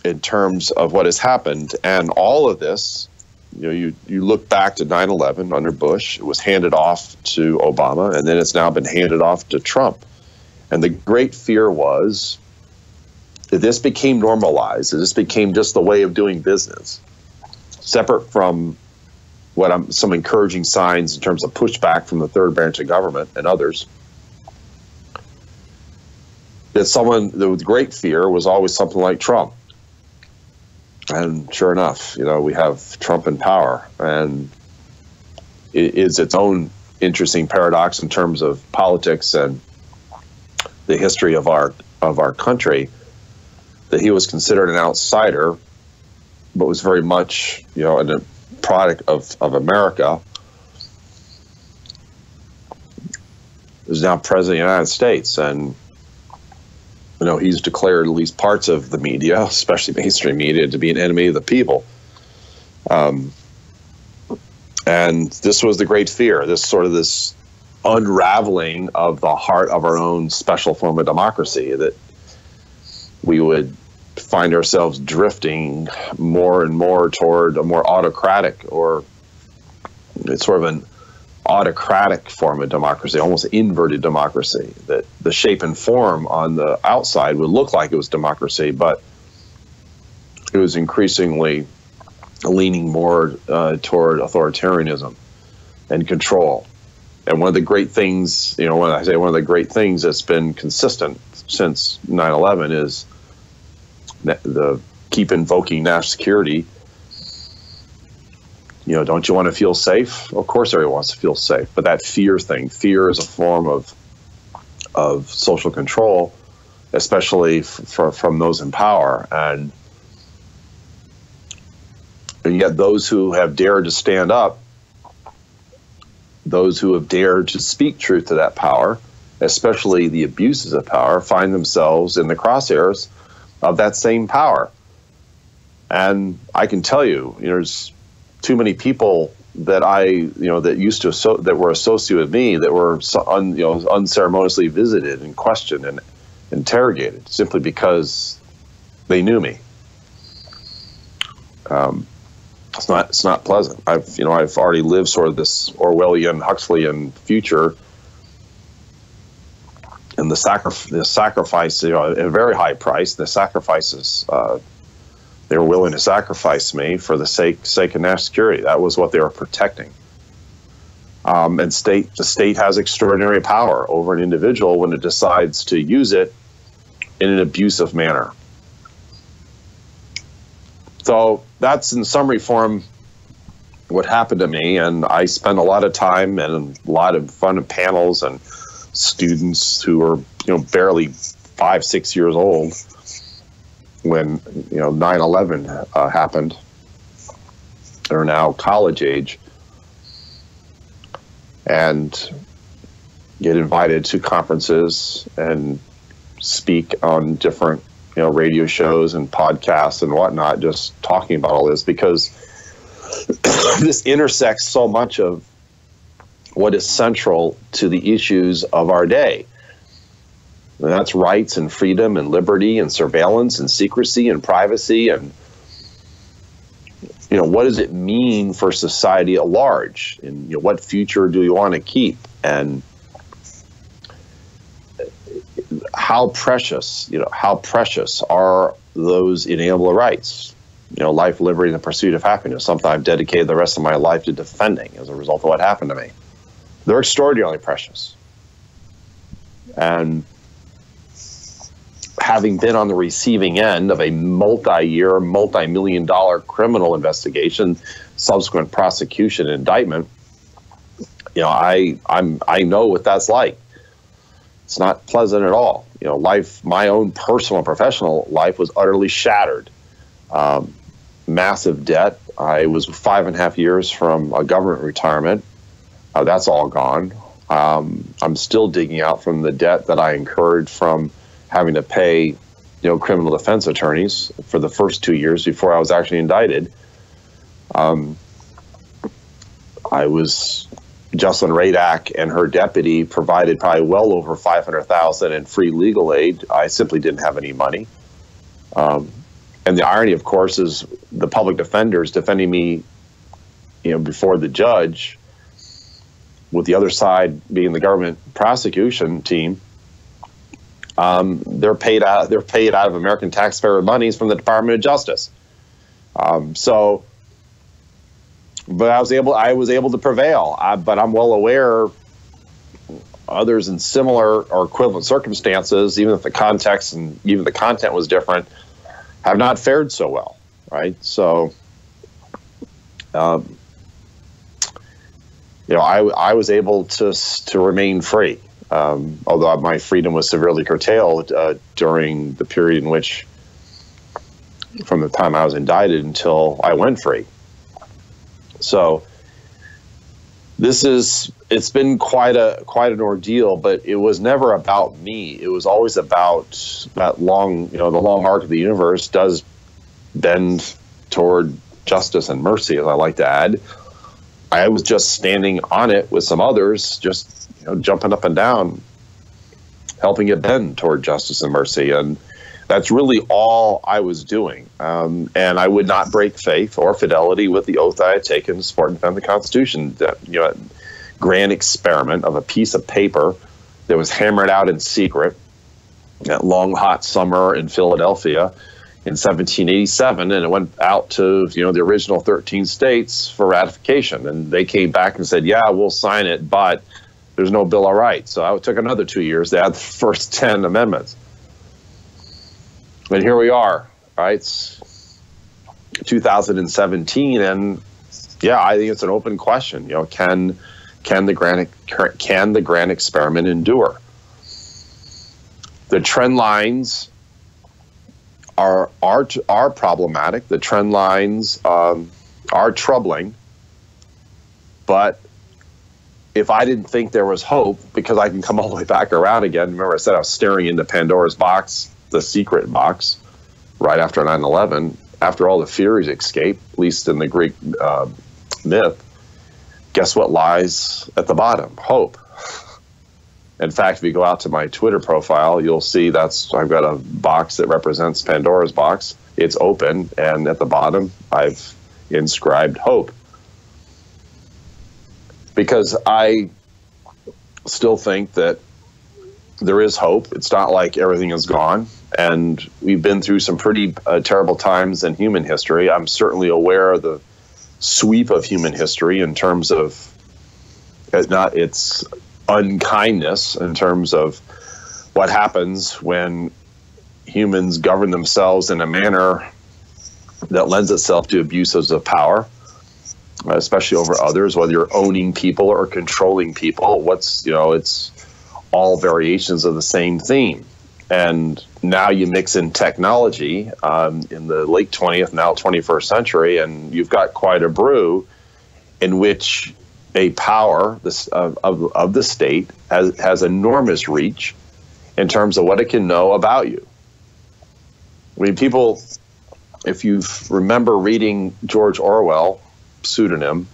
in terms of what has happened, and all of this. You look back to 9/11 under Bush, it was handed off to Obama, and then it's now been handed off to Trump. And the great fear was that this became normalized, that this became just the way of doing business, separate from some encouraging signs in terms of pushback from the third branch of government and others. That the great fear was always something like Trump. And sure enough, we have Trump in power, and it is its own interesting paradox in terms of politics and the history of our country, that he was considered an outsider, but was very much, a product of America. Is now president of the United States, and he's declared at least parts of the media, especially mainstream media, to be an enemy of the people. And this was the great fear, this unraveling of the heart of our own special form of democracy, that we would find ourselves drifting more and more toward a more autocratic, or it's sort of an autocratic form of democracy, almost inverted democracy, that the shape and form on the outside would look like it was democracy, but it was increasingly leaning more toward authoritarianism and control. And one of the great things, you know, when I say one of the great things that's been consistent since 9/11 is the keep invoking national security. You know, don't you want to feel safe? Of course everyone wants to feel safe, but that fear thing, fear is a form of social control, especially from those in power. And yet those who have dared to stand up, those who have dared to speak truth to that power, especially the abuses of power, find themselves in the crosshairs of that same power. And I can tell you, there's too many people that that were associated with me that were unceremoniously visited and questioned and interrogated simply because they knew me. It's not pleasant. I've already lived sort of this Orwellian, Huxleyan future, and the sacrifice, at a very high price. The sacrifices, they were willing to sacrifice me for the sake of national security. That was what they were protecting. And the state has extraordinary power over an individual when it decides to use it in an abusive manner. So that's in summary form what happened to me, and I spent a lot of time and a lot of fun panels and students who were barely 5-6 years old when 9/11 happened. They're now college age and get invited to conferences and speak on different radio shows and podcasts and whatnot, just talking about all this, because this intersects so much of what is central to the issues of our day. And that's rights and freedom and liberty and surveillance and secrecy and privacy. And, what does it mean for society at large? And what future do we want to keep? And how precious are those inalienable rights? Life, liberty, and the pursuit of happiness, something I've dedicated the rest of my life to defending as a result of what happened to me. They're extraordinarily precious. And having been on the receiving end of a multi-year, multi-million-dollar criminal investigation, subsequent prosecution, and indictment, I know what that's like. It's not pleasant at all. My own personal and professional life was utterly shattered. Massive debt. I was 5.5 years from a government retirement. That's all gone. I'm still digging out from the debt that I incurred from having to pay, criminal defense attorneys for the first 2 years before I was actually indicted. Jocelyn Radak and her deputy provided probably well over $500,000 in free legal aid. I simply didn't have any money. And the irony, of course, is the public defenders defending me, before the judge, with the other side being the government prosecution team. They're paid out of American taxpayer monies from the Department of Justice. But I was able to prevail. But I'm well aware others in similar or equivalent circumstances, even if the context and even the content was different, have not fared so well, right? So, I was able to remain free, although my freedom was severely curtailed during the period in which, from the time I was indicted until I went free. So it's been quite an ordeal, but it was never about me. It was always about that the long arc of the universe does bend toward justice and mercy, as I like to add. I was just standing on it with some others, just jumping up and down, helping it bend toward justice and mercy. And that's really all I was doing. And I would not break faith or fidelity with the oath I had taken to support and defend the Constitution. That grand experiment of a piece of paper that was hammered out in secret that long, hot summer in Philadelphia, in 1787, and it went out to the original 13 states for ratification, and they came back and said, yeah, we'll sign it, but there's no Bill of Rights. So it took another 2 years to add the first 10 amendments. And here we are, right? It's 2017, and yeah, I think it's an open question. Can the Grant experiment endure? The trend lines are problematic. The trend lines are troubling. But if I didn't think there was hope, because I can come all the way back around again. Remember, I said I was staring into Pandora's box, the secret box, right after 9/11. After all the Furies escaped, at least in the Greek myth, guess what lies at the bottom? Hope. In fact, if you go out to my Twitter profile, you'll see I've got a box that represents Pandora's box. It's open, and at the bottom, I've inscribed hope. Because I still think that there is hope. It's not like everything is gone. And we've been through some pretty terrible times in human history. I'm certainly aware of the sweep of human history in terms of its unkindness, in terms of what happens when humans govern themselves in a manner that lends itself to abuses of power, especially over others, whether you're owning people or controlling people. It's all variations of the same theme. And now you mix in technology in the late 20th, now 21st century, and you've got quite a brew in which a power of the state has enormous reach in terms of what it can know about you. I mean, people, if you remember reading George Orwell, pseudonym,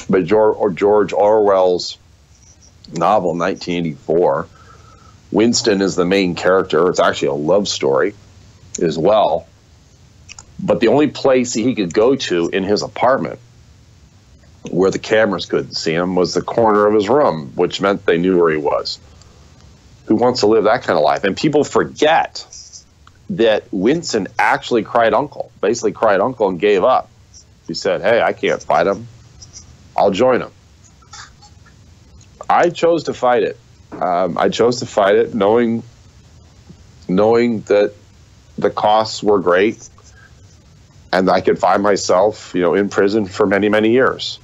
but George Orwell's novel 1984, Winston is the main character. It's actually a love story as well. But the only place he could go to in his apartment where the cameras couldn't see him was the corner of his room, which meant they knew where he was. Who wants to live that kind of life? And people forget that Winston actually cried uncle, basically cried uncle and gave up. He said, hey, I can't fight him. I'll join him. I chose to fight it. I chose to fight it knowing that the costs were great and I could find myself, in prison for many, many years.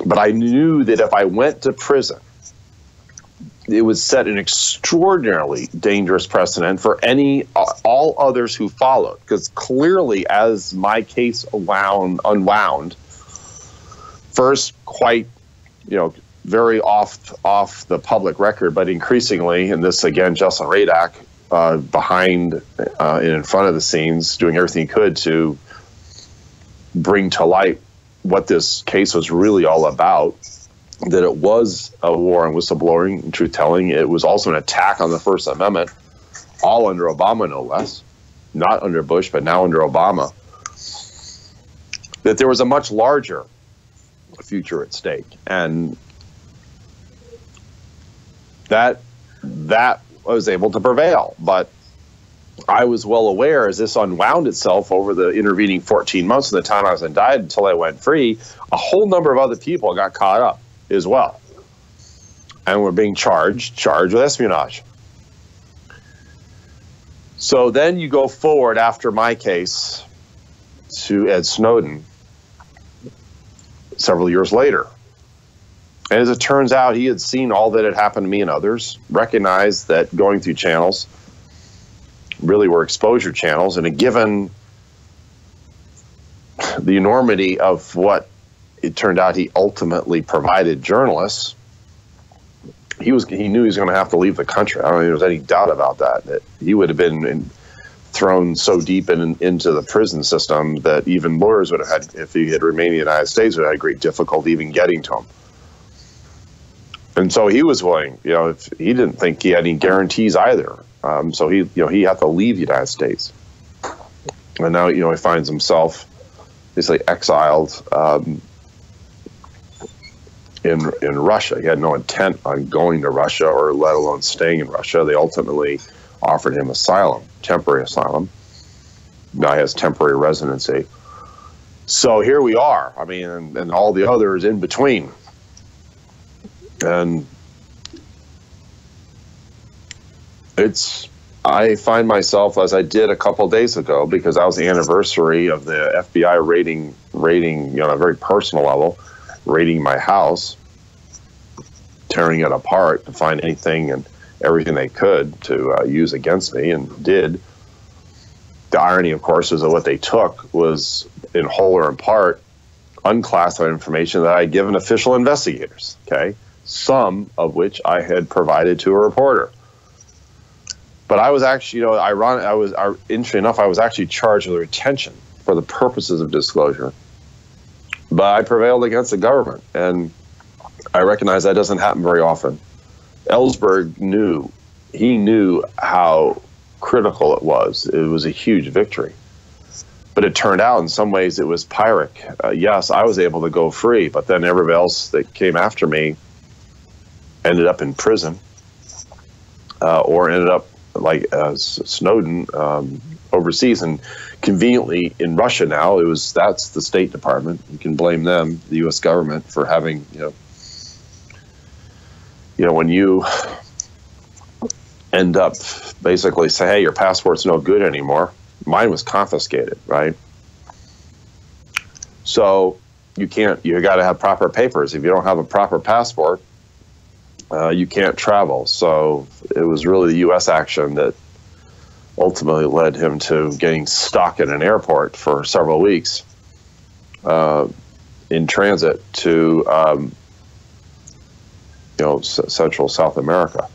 But I knew that if I went to prison, it would set an extraordinarily dangerous precedent for all others who followed. Because clearly, as my case unwound, first quite, very off the public record, but increasingly, and this again, Justin Radak behind and in front of the scenes, doing everything he could to bring to light what this case was really all about. That it was a war on whistleblowing and truth-telling. It was also an attack on the First Amendment, all under Obama, no less. Not under Bush, but now under Obama. That there was a much larger future at stake. And that was able to prevail. But I was well aware, as this unwound itself over the intervening 14 months from the time I was indicted until I went free, a whole number of other people got caught up as well, and were being charged with espionage. So then you go forward after my case to Ed Snowden several years later. And as it turns out, he had seen all that had happened to me and others, recognized that going through channels really were exposure channels, and given the enormity of what it turned out he ultimately provided journalists, he knew he was going to have to leave the country. I don't think there was any doubt about that he would have been thrown so deep into the prison system that even lawyers would have had, if he had remained in the United States, would have had great difficulty even getting to him. And so he was willing, if he didn't think he had any guarantees either. So he had to leave the United States. And now, he finds himself basically exiled in Russia. He had no intent on going to Russia, or let alone staying in Russia. They ultimately offered him asylum, temporary asylum. guy has temporary residency. So here we are. I mean, and all the others in between. And I find myself, as I did a couple of days ago, because that was the anniversary of the FBI raiding, on a very personal level, raiding my house, tearing it apart to find anything and everything they could to use against me, and did. The irony, of course, is that what they took was, in whole or in part, unclassified information that I had given official investigators, okay? Some of which I had provided to a reporter. But I was actually, interestingly enough, I was actually charged with retention for the purposes of disclosure. But I prevailed against the government, and I recognize that doesn't happen very often. Ellsberg knew how critical it was. It was a huge victory. But it turned out in some ways it was Pyrrhic. Yes, I was able to go free, but then everybody else that came after me ended up in prison, or ended up like Snowden overseas, and conveniently in Russia now. That's the State Department. You can blame them, the U.S. government, for having when you end up basically say, hey, your passport's no good anymore. Mine was confiscated, right? So you got to have proper papers. If you don't have a proper passport, you can't travel. So it was really the U.S. action that ultimately led him to getting stuck in an airport for several weeks in transit to Central South America.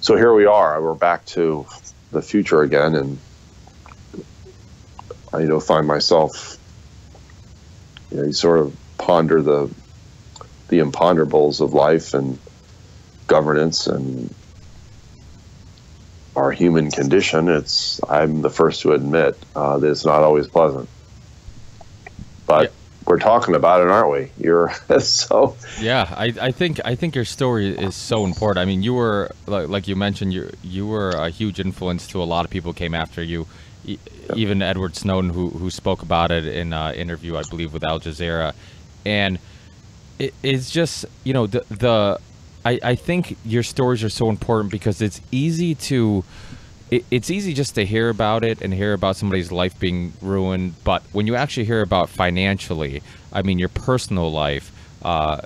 So here we are. We're back to the future again, and I find myself. You sort of ponder the imponderables of life and governance and our human condition. I'm the first to admit that it's not always pleasant, but. Yeah. We're talking about it, aren't we? Yeah, I think your story is so important. I mean, you were like you mentioned, you were a huge influence to a lot of people who came after you. Even Edward Snowden, who spoke about it in an interview, I believe, with Al Jazeera, and it's just I think your stories are so important because it's easy just to hear about it and hear about somebody's life being ruined. But when you actually hear about financially, I mean, your personal life,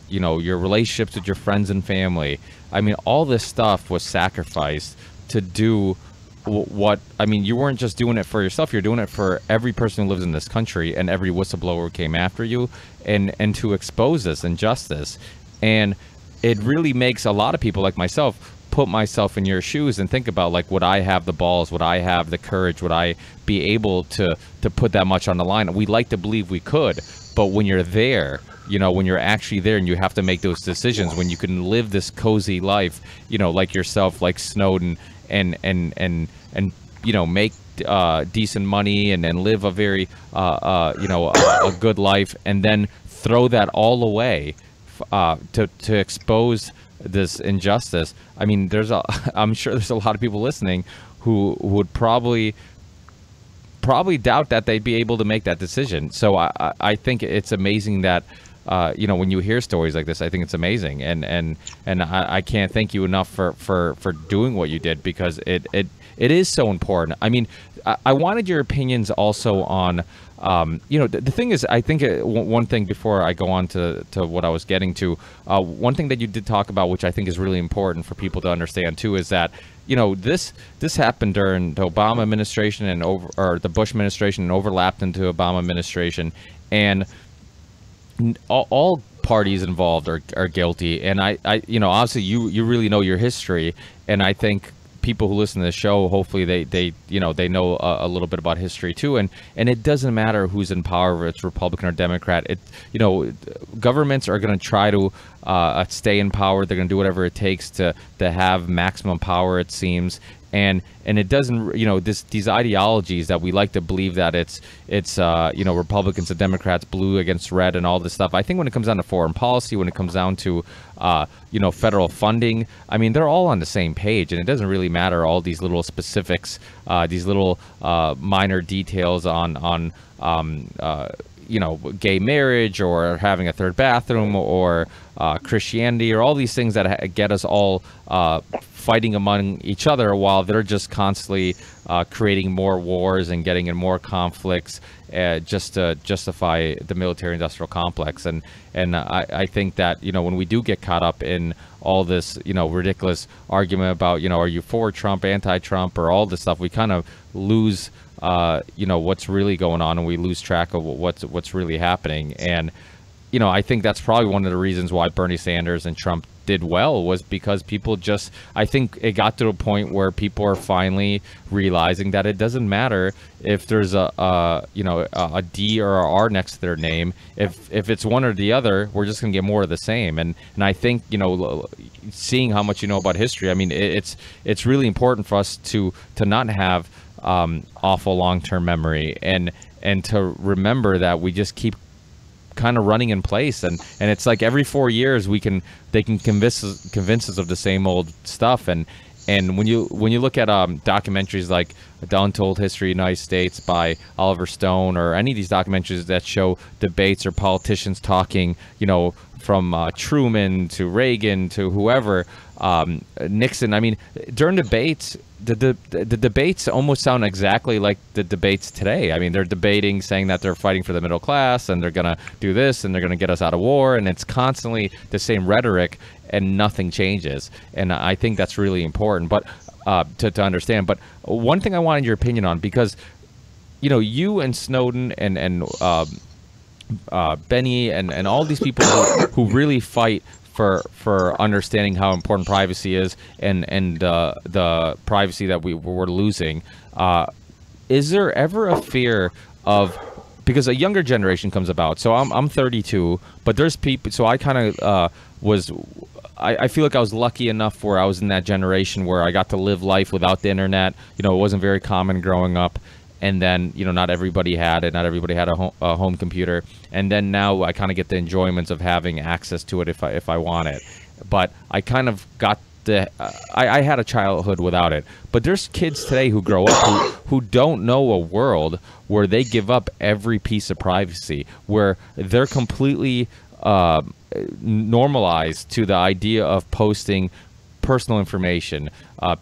your relationships with your friends and family, I mean, all this stuff was sacrificed to do what, I mean, you weren't just doing it for yourself, you're doing it for every person who lives in this country and every whistleblower who came after you, and to expose this injustice. And it really makes a lot of people like myself put myself in your shoes and think about, like, would I have the balls, would I have the courage, would I be able to put that much on the line? We like to believe we could, but when you're there, when you're actually there and you have to make those decisions, when you can live this cozy life, like yourself, like Snowden, and make decent money and live a very a good life, and then throw that all away to expose this injustice. I mean, I'm sure there's a lot of people listening who would probably doubt that they'd be able to make that decision. So I think it's amazing that when you hear stories like this, I think it's amazing, and I can't thank you enough for doing what you did, because it is so important. I mean, I wanted your opinions also on the thing is, I think one thing before I go on to what I was getting to, one thing that you did talk about, which I think is really important for people to understand too, is that this happened during the Obama administration or the Bush administration, and overlapped into Obama administration, and all parties involved are guilty. And I obviously you really know your history, and I think people who listen to the show, hopefully they know a little bit about history too, and it doesn't matter who's in power, if it's Republican or Democrat. Governments are going to try to stay in power. They're going to do whatever it takes to have maximum power, it seems. And it doesn't, these ideologies that we like to believe that it's Republicans and Democrats, blue against red and all this stuff. I think when it comes down to foreign policy, when it comes down to, federal funding, I mean, they're all on the same page, and it doesn't really matter all these little specifics, these little minor details on gay marriage or having a third bathroom or Christianity or all these things that get us all fighting among each other, while they're just constantly creating more wars and getting in more conflicts just to justify the military-industrial complex. And I think that, when we do get caught up in all this, ridiculous argument about, are you for Trump, anti-Trump, or all this stuff, we kind of lose what's really going on, and we lose track of what's really happening. And I think that's probably one of the reasons why Bernie Sanders and Trump did well, was because people just, I think it got to a point where people are finally realizing that it doesn't matter if there's a D or a R next to their name. If it's one or the other, we're just gonna get more of the same. And I think, seeing how much you know about history, I mean, it's really important for us to not have awful long-term memory and to remember that we just keep kind of running in place, and it's like every 4 years they can convince us of the same old stuff. And when you look at documentaries like The Untold History of the United States by Oliver Stone, or any of these documentaries that show debates or politicians talking, from Truman to Reagan to whoever, Nixon, I mean, during debates, the debates almost sound exactly like the debates today. I mean, they're debating, saying that they're fighting for the middle class, and they're going to do this, and they're going to get us out of war, and it's constantly the same rhetoric, and nothing changes. And I think that's really important, but to understand. But one thing I wanted your opinion on, because you and Snowden and Benny and all these people who really fight for understanding how important privacy is, and the privacy that we're losing. Is there ever a fear of, because a younger generation comes about? So I'm 32, but there's people. So I kind of I feel like I was lucky enough where I was in that generation where I got to live life without the internet. It wasn't very common growing up. And then, not everybody had it. Not everybody had a home computer. And then now I kind of get the enjoyments of having access to it if I want it. But I kind of got I had a childhood without it. But there's kids today who grow up who don't know a world where they give up every piece of privacy, where they're completely normalized to the idea of posting personal information,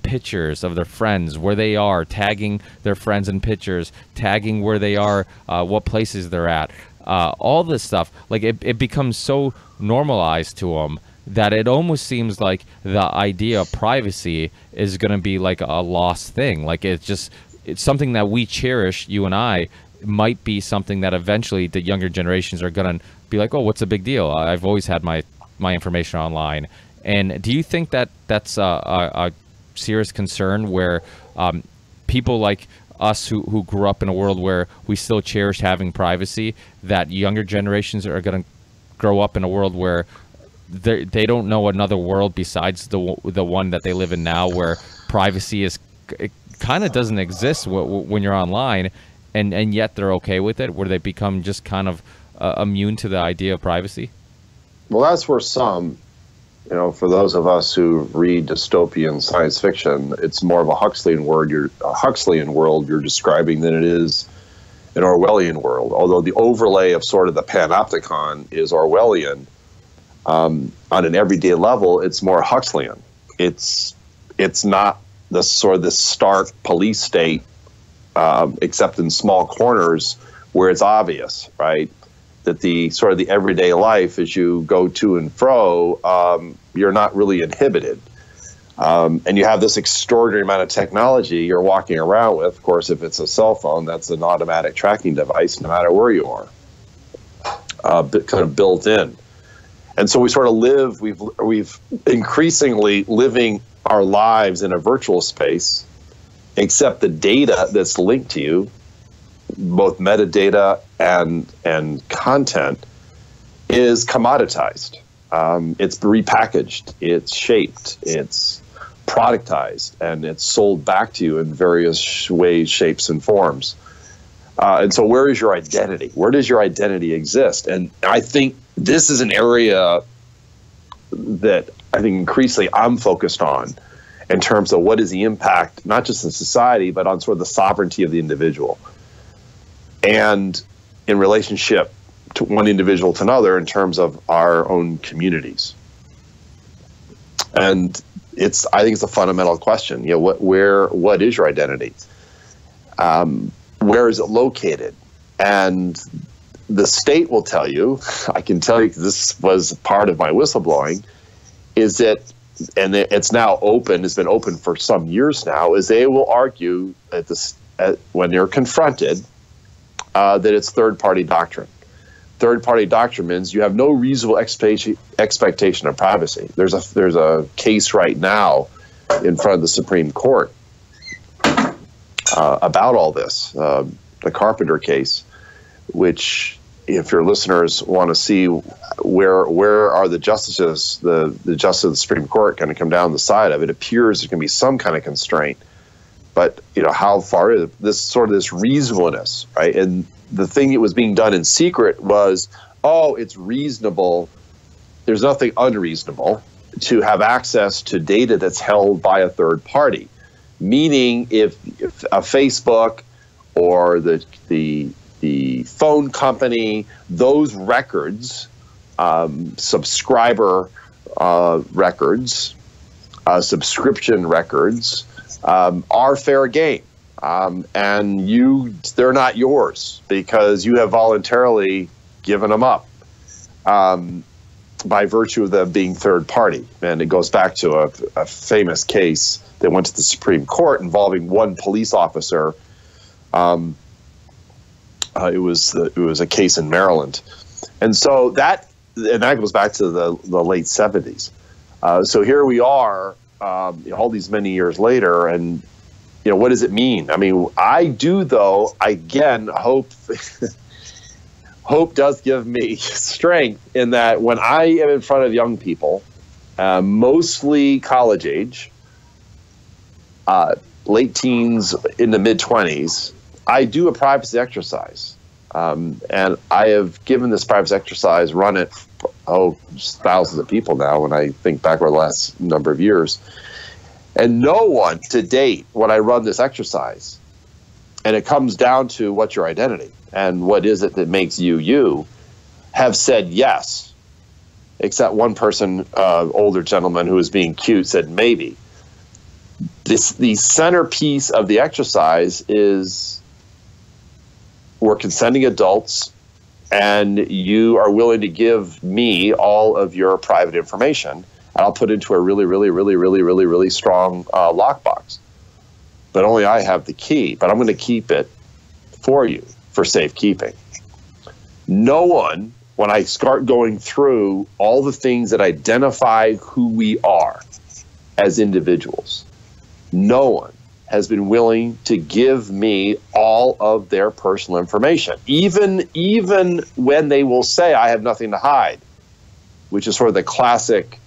pictures of their friends, where they are, tagging their friends in pictures, tagging where they are, what places they're at, all this stuff. Like it becomes so normalized to them that it almost seems like the idea of privacy is going to be like a lost thing. Like it's something that we cherish, you and I, might be something that eventually the younger generations are going to be like, oh, what's the big deal? I've always had my information online. And do you think that that's a serious concern, where people like us who grew up in a world where we still cherish having privacy, that younger generations are going to grow up in a world where they don't know another world besides the one that they live in now, where privacy it kind of doesn't exist when you're online, and yet they're okay with it, where they become just kind of immune to the idea of privacy? Well, that's where some, for those of us who read dystopian science fiction, it's more of a Huxleyan world you're describing than it is an Orwellian world. Although the overlay of sort of the panopticon is Orwellian, on an everyday level, it's more Huxleyan. It's not the sort of this stark police state, except in small corners where it's obvious, right? That the sort of the everyday life, as you go to and fro, you're not really inhibited. And you have this extraordinary amount of technology you're walking around with. Of course, if it's a cell phone, that's an automatic tracking device no matter where you are, kind of built in. And so we sort of live, we've increasingly living our lives in a virtual space, except the data that's linked to you, both metadata and content, is commoditized. It's repackaged, it's shaped, it's productized, and it's sold back to you in various ways, shapes, and forms. And so where is your identity? Where does your identity exist? And I think this is an area that I think increasingly I'm focused on in terms of what is the impact, not just in society, but on sort of the sovereignty of the individual. And in relationship to one individual to another in terms of our own communities. And I think it's a fundamental question. You know, what is your identity? Where is it located? And the state will tell you, I can tell you, 'cause this was part of my whistleblowing, is that, and it's now open, it's been open for some years now, is they will argue when they're confronted that it's third-party doctrine. Third-party doctrine means you have no reasonable expectation of privacy. There's a case right now in front of the Supreme Court about all this, the Carpenter case, which, if your listeners want to see where are the justices, the justice of the Supreme Court going to come down the side of it, appears there's going to be some kind of constraint. But you know, how far is this reasonableness, right? And the thing that was being done in secret was, oh, it's reasonable. There's nothing unreasonable to have access to data that's held by a third party. Meaning, if a Facebook or the phone company, those records, subscriber records, subscription records, are fair game. And they're not yours because you have voluntarily given them up by virtue of them being third party. And it goes back to a famous case that went to the Supreme Court involving one police officer. It was a case in Maryland. And so that goes back to the late 70s. So here we are, all these many years later, and you know, what does it mean? I mean, I do, though, again, hope does give me strength in that when I am in front of young people, mostly college age, late teens into mid-20s, I do a privacy exercise. And I have given this privacy exercise, run it, thousands of people now when I think back over the last number of years. And no one to date, when I run this exercise, and it comes down to what's your identity and what is it that makes you you, have said yes, except one person, older gentleman who was being cute, said maybe. The centerpiece of the exercise is we're consenting adults and you are willing to give me all of your private information. And I'll put into a really strong lockbox. But only I have the key. But I'm going to keep it for you for safekeeping. No one, when I start going through all the things that identify who we are as individuals, no one has been willing to give me all of their personal information, even when they will say I have nothing to hide, which is sort of the classic,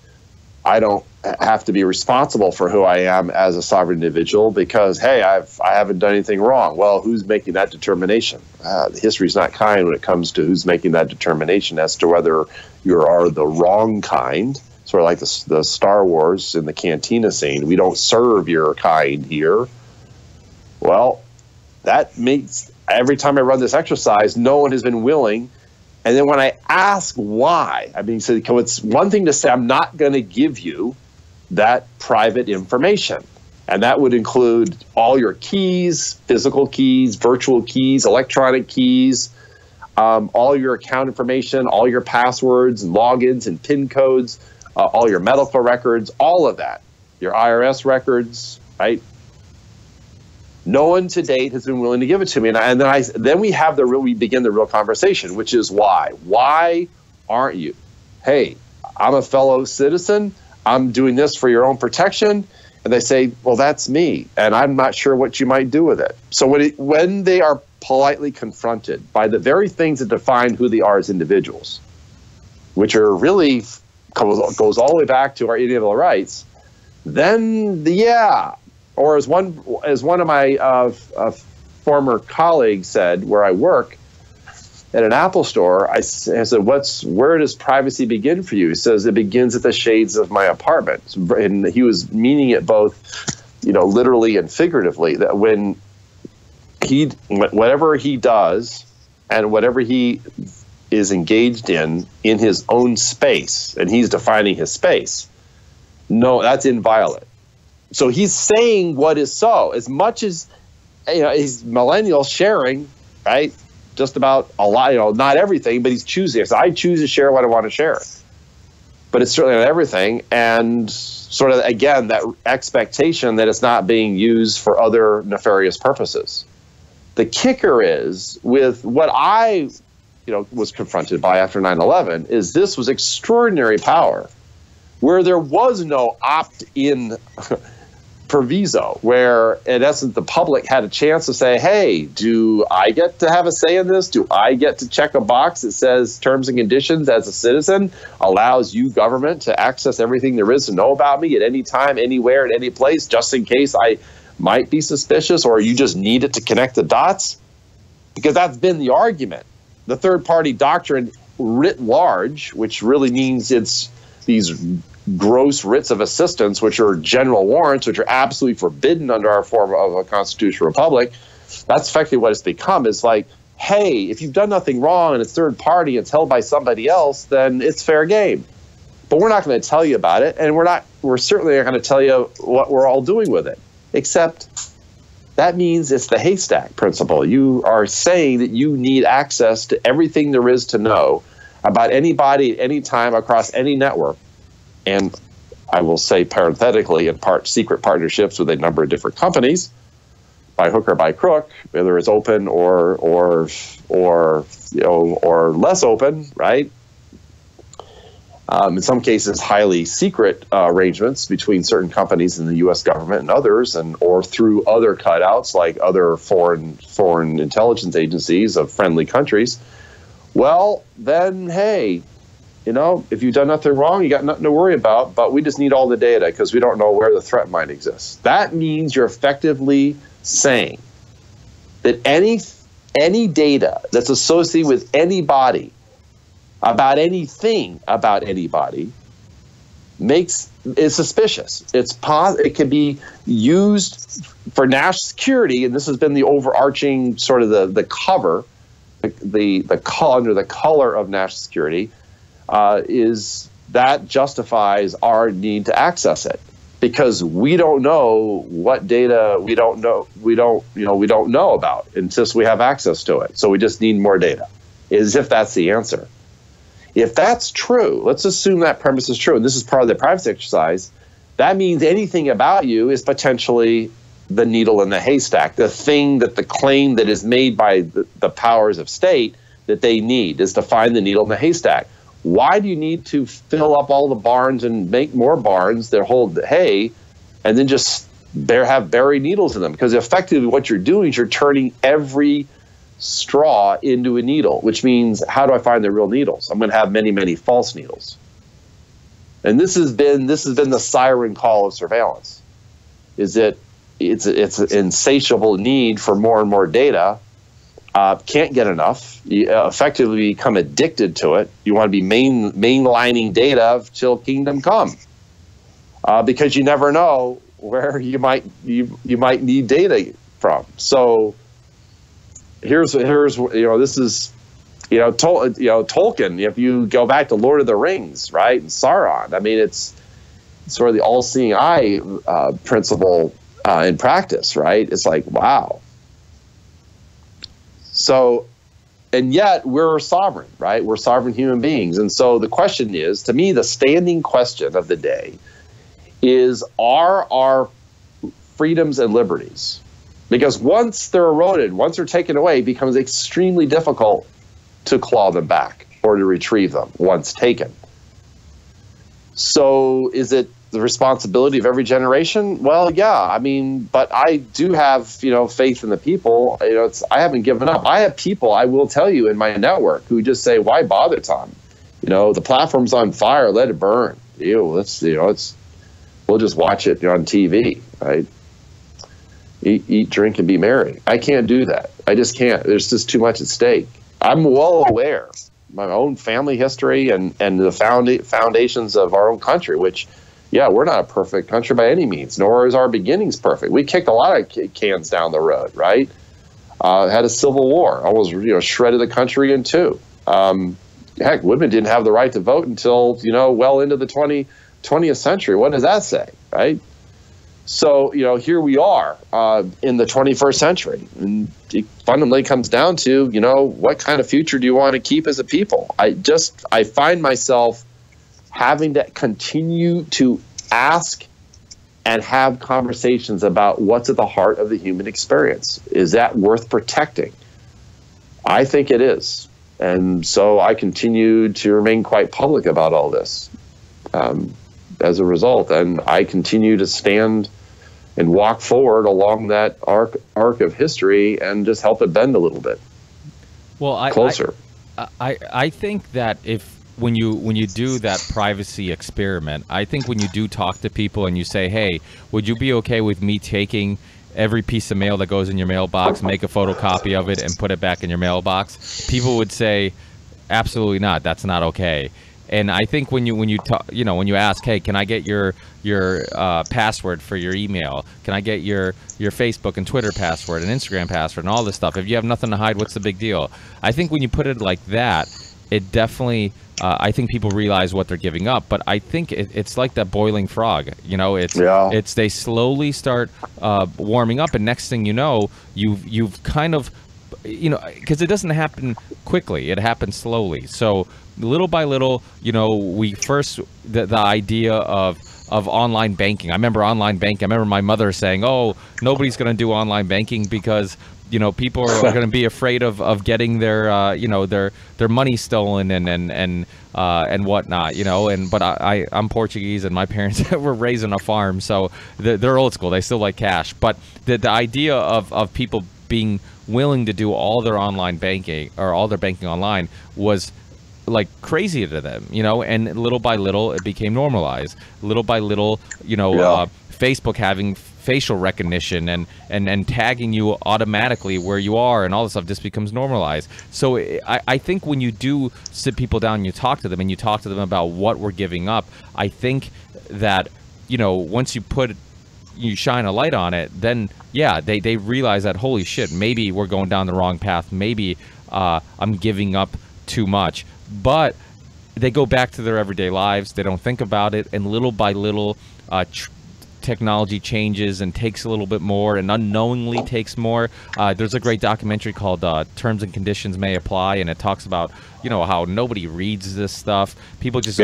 I don't have to be responsible for who I am as a sovereign individual because, hey, I haven't done anything wrong. Well, who's making that determination? History's not kind when it comes to who's making that determination as to whether you are the wrong kind, sort of like the Star Wars in the cantina scene. We don't serve your kind here. Well, that makes, every time I run this exercise, no one has been willing. And then when I ask why, I mean, so it's one thing to say, I'm not going to give you that private information. And that would include all your keys, physical keys, virtual keys, electronic keys, all your account information, all your passwords and logins and PIN codes, all your medical records, all of that, your IRS records, right? No one to date has been willing to give it to me, and then we begin the real conversation, which is why. Why aren't you? Hey, I'm a fellow citizen. I'm doing this for your own protection, and they say, well, that's me, and I'm not sure what you might do with it. So when they are politely confronted by the very things that define who they are as individuals, which are really goes all the way back to our inalienable rights, then or as one of my former colleagues said, where I work at an Apple store, I said, where does privacy begin for you? He says, it begins at the shades of my apartment. And he was meaning it both, literally and figuratively, that whatever he does and whatever he is engaged in his own space, and he's defining his space, no, that's inviolate. So he's saying what is so, as much as, he's millennial sharing, right? Just about a lot, not everything, but he's choosing. So I choose to share what I want to share. But it's certainly not everything. And sort of, again, that expectation that it's not being used for other nefarious purposes. The kicker is, with what I, was confronted by after 9/11, is this was extraordinary power, where there was no opt-in proviso, where in essence the public had a chance to say, hey, do I get to have a say in this? Do I get to check a box that says terms and conditions as a citizen allows you, government, to access everything there is to know about me at any time, anywhere, at any place, just in case I might be suspicious, or you just need it to connect the dots? Because that's been the argument. The third-party doctrine writ large, which really means it's these gross writs of assistance, which are general warrants, which are absolutely forbidden under our form of a constitutional republic. That's effectively what it's become. It's like, hey, if you've done nothing wrong and it's third party, it's held by somebody else, then it's fair game. But we're not going to tell you about it, and we're certainly not going to tell you what we're all doing with it. Except that means it's the haystack principle. You are saying that you need access to everything there is to know about anybody at any time across any network. And I will say parenthetically, in part, secret partnerships with a number of different companies, by hook or by crook, whether it's open or less open, right? In some cases, highly secret arrangements between certain companies in the U.S. government and others, or through other cutouts like other foreign intelligence agencies of friendly countries. Well, then, hey, if you've done nothing wrong, you got nothing to worry about, but we just need all the data because we don't know where the threat might exist. That means you're effectively saying that any data that's associated with anybody about anything about anybody is suspicious. It can be used for national security, and this has been the overarching sort of the cover, under the color of national security. Is that justifies our need to access it, because we don't know what data we don't know about until we have access to it. So we just need more data, as if that's the answer. If that's true, let's assume that premise is true, and this is part of the privacy exercise. That means anything about you is potentially the needle in the haystack, the thing that the claim that is made by the powers of state that they need is to find the needle in the haystack. Why do you need to fill up all the barns and make more barns that hold the hay and then just have buried needles in them? Because effectively what you're doing is you're turning every straw into a needle, which means how do I find the real needles? I'm going to have many, many false needles. And this has been the siren call of surveillance. Is that it's an insatiable need for more and more data. Can't get enough. You effectively become addicted to it. You want to be mainlining data till kingdom come, because you never know where you might need data from. So here's this is Tolkien. If you go back to Lord of the Rings, right, and Sauron, I mean it's sort of the all-seeing eye principle in practice, right? It's like, wow. So, and yet we're sovereign, right? We're sovereign human beings. And so the question is, to me, the standing question of the day is, are our freedoms and liberties? Because once they're eroded, once they're taken away, it becomes extremely difficult to claw them back or to retrieve them once taken. So is it the responsibility of every generation? Well, yeah, I mean, but I do have, faith in the people. I haven't given up. I have people, I will tell you, in my network who just say, why bother, Tom? You know, the platform's on fire, let it burn. We'll just watch it on TV, right? Eat, drink, and be merry. I can't do that. I just can't. There's just too much at stake. I'm well aware my own family history and the foundations of our own country, which, yeah, we're not a perfect country by any means, nor is our beginnings perfect. We kicked a lot of cans down the road, right? Had a civil war, almost shredded the country in two. Heck, women didn't have the right to vote until well into the 20th century. What does that say, right? So here we are in the 21st century, and it fundamentally comes down to what kind of future do you want to keep as a people? I find myself having to continue to ask and have conversations about what's at the heart of the human experience. Is that worth protecting? I think it is. And so I continue to remain quite public about all this as a result. And I continue to stand and walk forward along that arc of history and just help it bend a little bit closer. I think that when you do that privacy experiment, I think when you do talk to people and you say, hey, would you be okay with me taking every piece of mail that goes in your mailbox, make a photocopy of it, and put it back in your mailbox? People would say, absolutely not. That's not okay. And I think when you talk, when you ask, hey, can I get your password for your email? Can I get your Facebook and Twitter password and Instagram password and all this stuff? If you have nothing to hide, what's the big deal? I think when you put it like that, it definitely, I think people realize what they're giving up. But I think it's like that boiling frog. It's they slowly start warming up, and next thing you know, you've kind of, because it doesn't happen quickly, it happens slowly. So little by little, we first the idea of online banking. I remember online banking. I remember my mother saying, "Oh, nobody's going to do online banking because people are going to be afraid of getting their their money stolen and whatnot." But I'm Portuguese, and my parents were raised on a farm, so they're old school. They still like cash. But the idea of people being willing to do all their online banking or all their banking online was like crazy to them, and little by little it became normalized. Little by little, Facebook having facial recognition and tagging you automatically where you are and all this stuff just becomes normalized. So I think when you do sit people down and you talk to them about what we're giving up, I think that once you shine a light on it, then yeah, they realize that, holy shit, maybe we're going down the wrong path, maybe I'm giving up too much. But they go back to their everyday lives, they don't think about it, and little by little technology changes and takes a little bit more and unknowingly takes more. There's a great documentary called Terms and Conditions May Apply, and it talks about how nobody reads this stuff. People just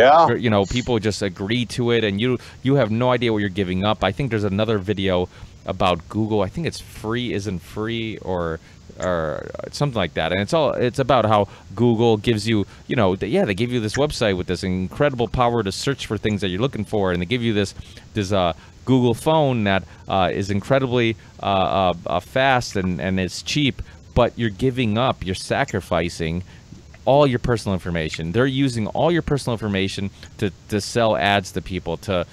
people just agree to it, and you have no idea what you're giving up. I think there's another video about Google. I think it's free isn't free or something like that, and it's about how Google gives you they give you this website with this incredible power to search for things that you're looking for, and they give you this Google phone that is incredibly fast and it's cheap, but you're giving up, you're sacrificing all your personal information. They're using all your personal information to sell ads to people, to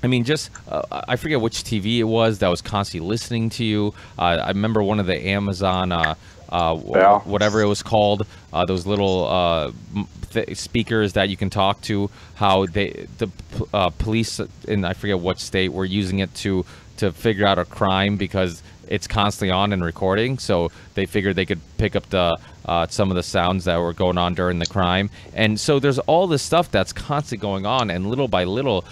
I forget which TV it was that was constantly listening to you. I remember one of the Amazon, whatever it was called, those little speakers that you can talk to, how the police in I forget what state were using it to figure out a crime because it's constantly on and recording. So they figured they could pick up the some of the sounds that were going on during the crime. And so there's all this stuff that's constantly going on, and little by little,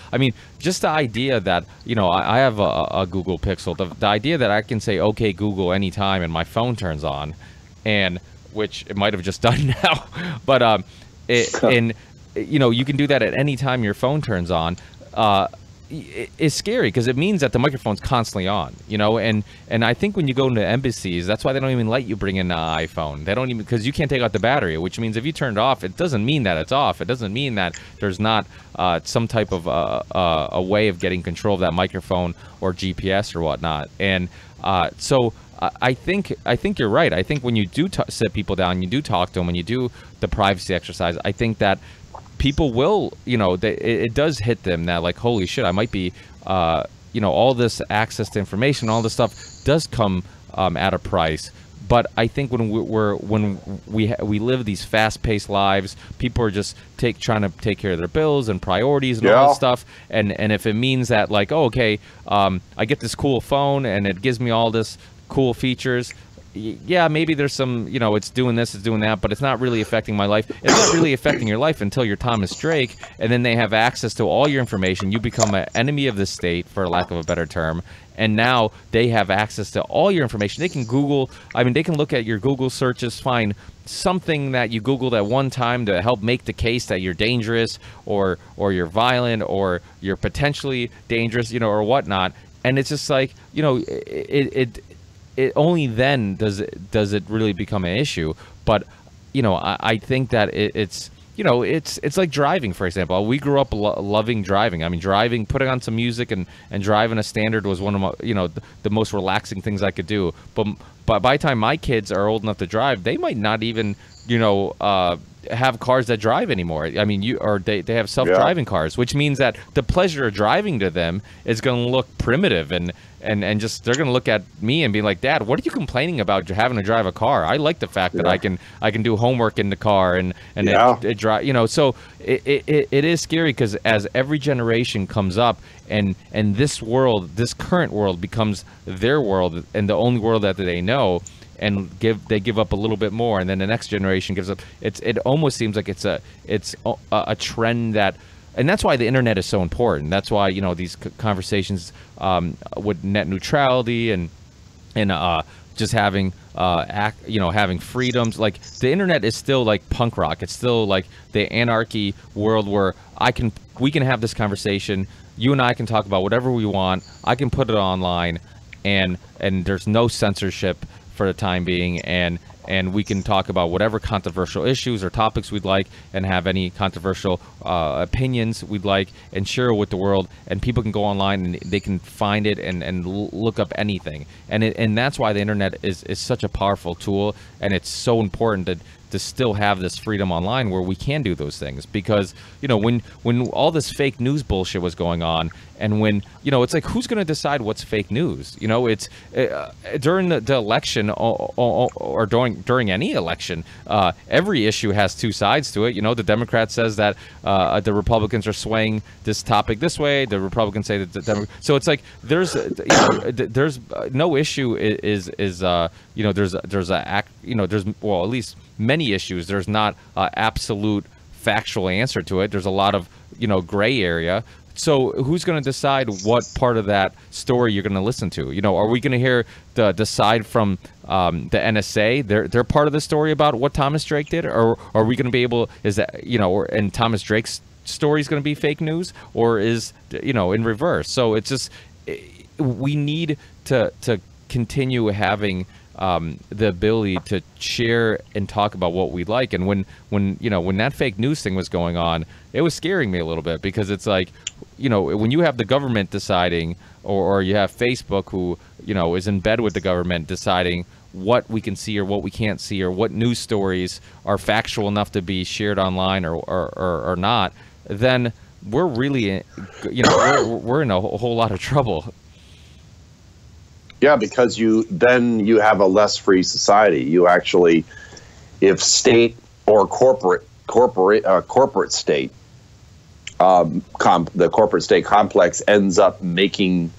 just the idea that, I have a Google Pixel, the idea that I can say, okay, Google, anytime, and my phone turns on, and which it might have just done now, but you can do that at any time your phone turns on. is scary because it means that the microphone's constantly on, you know, and I think when you go into embassies, that's why they don't even let you bring in an iPhone. They don't even, because you can't take out the battery, which means if you turn it off, it doesn't mean that it's off. It doesn't mean that there's not some type of a way of getting control of that microphone or GPS or whatnot. And so I think you're right. I think when you do sit people down, you do talk to them, when you do the privacy exercise, I think that people will, you know, it does hit them that, like, holy shit, I might be, you know, all this access to information, all this stuff does come at a price. But I think when we live these fast-paced lives, people are just trying to take care of their bills and priorities and all this stuff. And if it means that, like, oh, okay, I get this cool phone and it gives me all this cool features. Yeah, maybe there's some, you know, it's doing this, it's doing that, but it's not really affecting my life. It's not really affecting your life until you're Thomas Drake, and then they have access to all your information. You become an enemy of the state, for lack of a better term, and now they have access to all your information. They can Google, I mean, they can look at your Google searches, find something that you Googled at one time to help make the case that you're dangerous or you're violent or you're potentially dangerous, you know, or whatnot. And it's just like, you know, it only then does it really become an issue. But, you know, I think that it's, you know, it's like driving, for example. We grew up loving driving. I mean, putting on some music and driving a Standard was one of my, you know, the most relaxing things I could do. But by the time my kids are old enough to drive, they might not even, you know, have cars that drive anymore. I mean, they have self-driving cars, which means that the pleasure of driving to them is going to look primitive and just, they're going to look at me and be like, Dad, what are you complaining about having to drive a car? I like the fact that I can do homework in the car and it drive, you know. So it is scary because as every generation comes up and this current world becomes their world and the only world that they know, and they give up a little bit more, and then the next generation gives up. It almost seems like it's a trend that, and that's why the internet is so important. That's why, you know, these conversations with net neutrality and just having having freedoms. Like, the internet is still like punk rock. It's still like the anarchy world where we can have this conversation. You and I can talk about whatever we want. I can put it online, and there's no censorship for the time being, and we can talk about whatever controversial issues or topics we'd like, and have any controversial opinions we'd like, and share with the world, and people can go online and they can find it and look up anything. And that's why the internet is such a powerful tool, and it's so important to still have this freedom online where we can do those things. Because, you know, when all this fake news bullshit was going on, and when, you know, it's like, who's going to decide what's fake news? You know, it's during the election or during any election, every issue has two sides to it. You know, the Democrat says that the Republicans are swaying this topic this way. The Republicans say that the Democrats. So it's like there's no issue is you know, there's well, at least many issues, there's not absolute factual answer to it. There's a lot of, you know, gray area. So who's going to decide what part of that story you're going to listen to? You know, are we going to hear the side from the NSA? They're part of the story about what Thomas Drake did, or are we going to be able? Is that, you know, and Thomas Drake's story is going to be fake news, or is, you know, in reverse? So it's just, we need to continue having the ability to share and talk about what we like. And when that fake news thing was going on, it was scaring me a little bit, because it's like, you know, when you have the government deciding, or you have Facebook, who, you know, is in bed with the government, deciding what we can see or what we can't see, or what news stories are factual enough to be shared online or not, then we're really, you know, we're in a whole lot of trouble. Yeah, because you have a less free society. You actually, if state or corporate state, the corporate state complex ends up making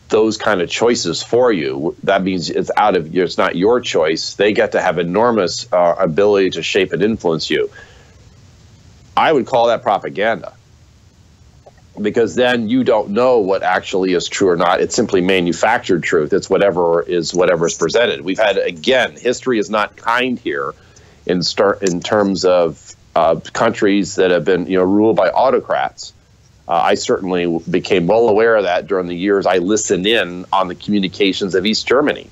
those kind of choices for you, that means it's not your choice. They get to have enormous ability to shape and influence you. I would call that propaganda, because then you don't know what actually is true or not. It's simply manufactured truth. It's whatever is presented. We've had, again, history is not kind here in terms of countries that have been, you know, ruled by autocrats. I certainly became well aware of that during the years I listened in on the communications of East Germany.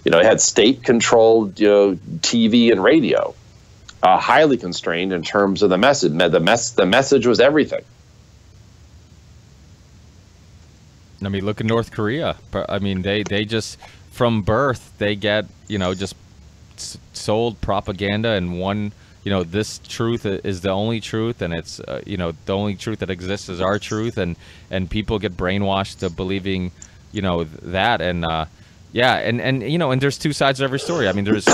It had state-controlled TV and radio, highly constrained in terms of the message. The message was everything. I mean, look at North Korea. I mean, they just, from birth, they get, just sold propaganda and one, this truth is the only truth, and it's, the only truth that exists is our truth, and people get brainwashed to believing, that, and yeah, and there's two sides to every story. I mean, there's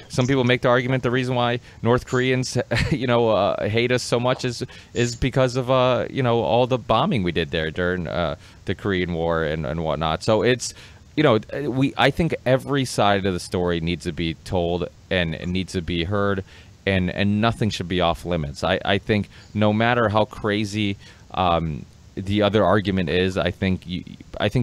some people make the argument the reason why North Koreans, hate us so much is because of all the bombing we did there during the Korean War and whatnot. So it's, I think every side of the story needs to be told and it needs to be heard, and nothing should be off limits. I think no matter how crazy the other argument is, I think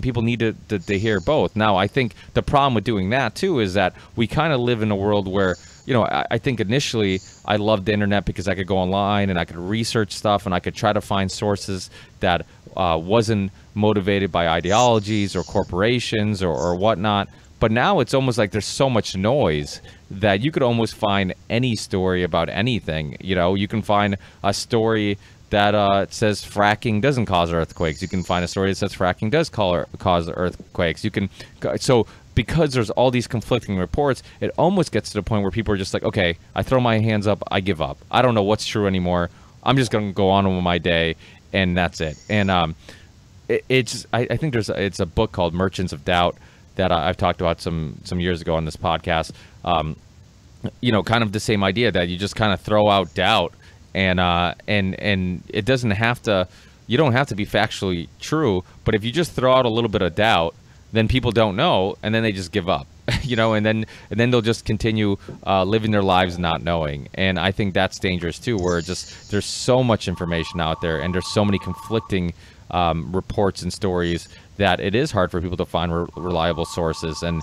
people need to hear both. Now, I think the problem with doing that too is that we kind of live in a world where, I think initially I loved the internet because I could go online and I could research stuff and I could try to find sources that wasn't motivated by ideologies or corporations or whatnot. But now it's almost like there's so much noise that you could almost find any story about anything. You can find a story that says fracking doesn't cause earthquakes. You can find a story that says fracking does cause earthquakes. So because there's all these conflicting reports, it almost gets to the point where people are just like, okay, I throw my hands up, I give up. I don't know what's true anymore. I'm just going to go on with my day, and that's it. And I think it's a book called Merchants of Doubt that I've talked about some years ago on this podcast. Kind of the same idea that you just kind of throw out doubt, and it doesn't have to, you don't have to be factually true, but if you just throw out a little bit of doubt, then people don't know, and then they just give up, and then they'll just continue living their lives not knowing. And I think that's dangerous too, where there's so much information out there and there's so many conflicting reports and stories that it is hard for people to find reliable sources. And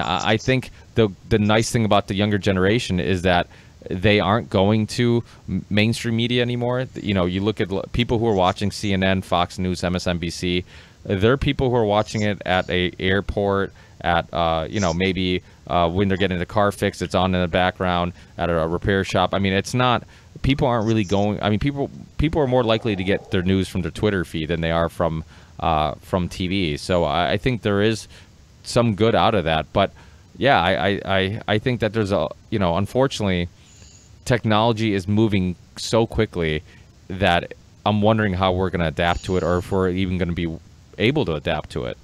I think the nice thing about the younger generation is that they aren't going to mainstream media anymore. You look at people who are watching CNN, Fox News, MSNBC. There are people who are watching it at a airport, at maybe when they're getting the car fixed, it's on in the background at a repair shop. I mean, it's not. People aren't really going. I mean, people are more likely to get their news from their Twitter feed than they are from TV. So I think there is some good out of that. But yeah, I think that there's unfortunately, technology is moving so quickly that I'm wondering how we're going to adapt to it, or if we're even going to be able to adapt to it.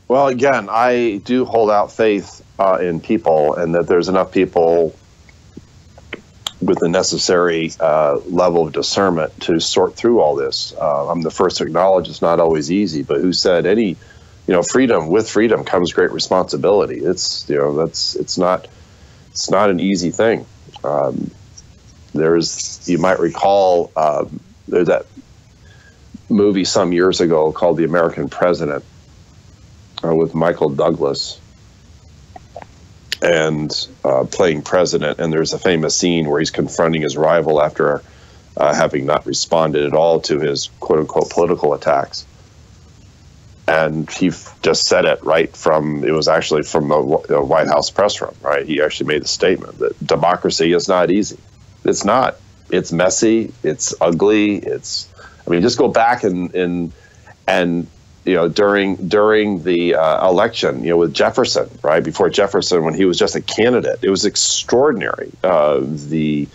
Well, again, I do hold out faith in people, and that there's enough people with the necessary level of discernment to sort through all this. I'm the first to acknowledge it's not always easy, but who said freedom, with freedom comes great responsibility. It's not an easy thing. You might recall, there's that movie some years ago called The American President with Michael Douglas, and playing president. And there's a famous scene where he's confronting his rival after having not responded at all to his quote unquote political attacks. And he just said it it was actually from the White House press room, right? He actually made the statement that democracy is not easy. It's not. It's messy. It's ugly. Just go back and during the election, with Jefferson, right? Before Jefferson, when he was just a candidate, it was extraordinary. The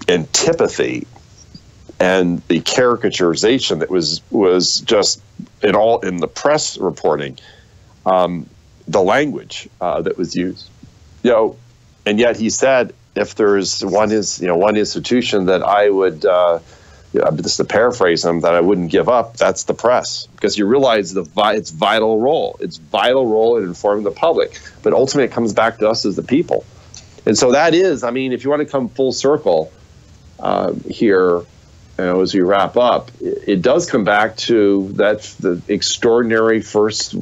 antipathy and the caricaturization that was just in the press reporting, the language that was used, and yet he said, if there's one institution that I would, just to paraphrase him, that I wouldn't give up, that's the press, because you realize its vital role in informing the public, but ultimately it comes back to us as the people. And so that is, if you want to come full circle here, as we wrap up, it does come back to the extraordinary first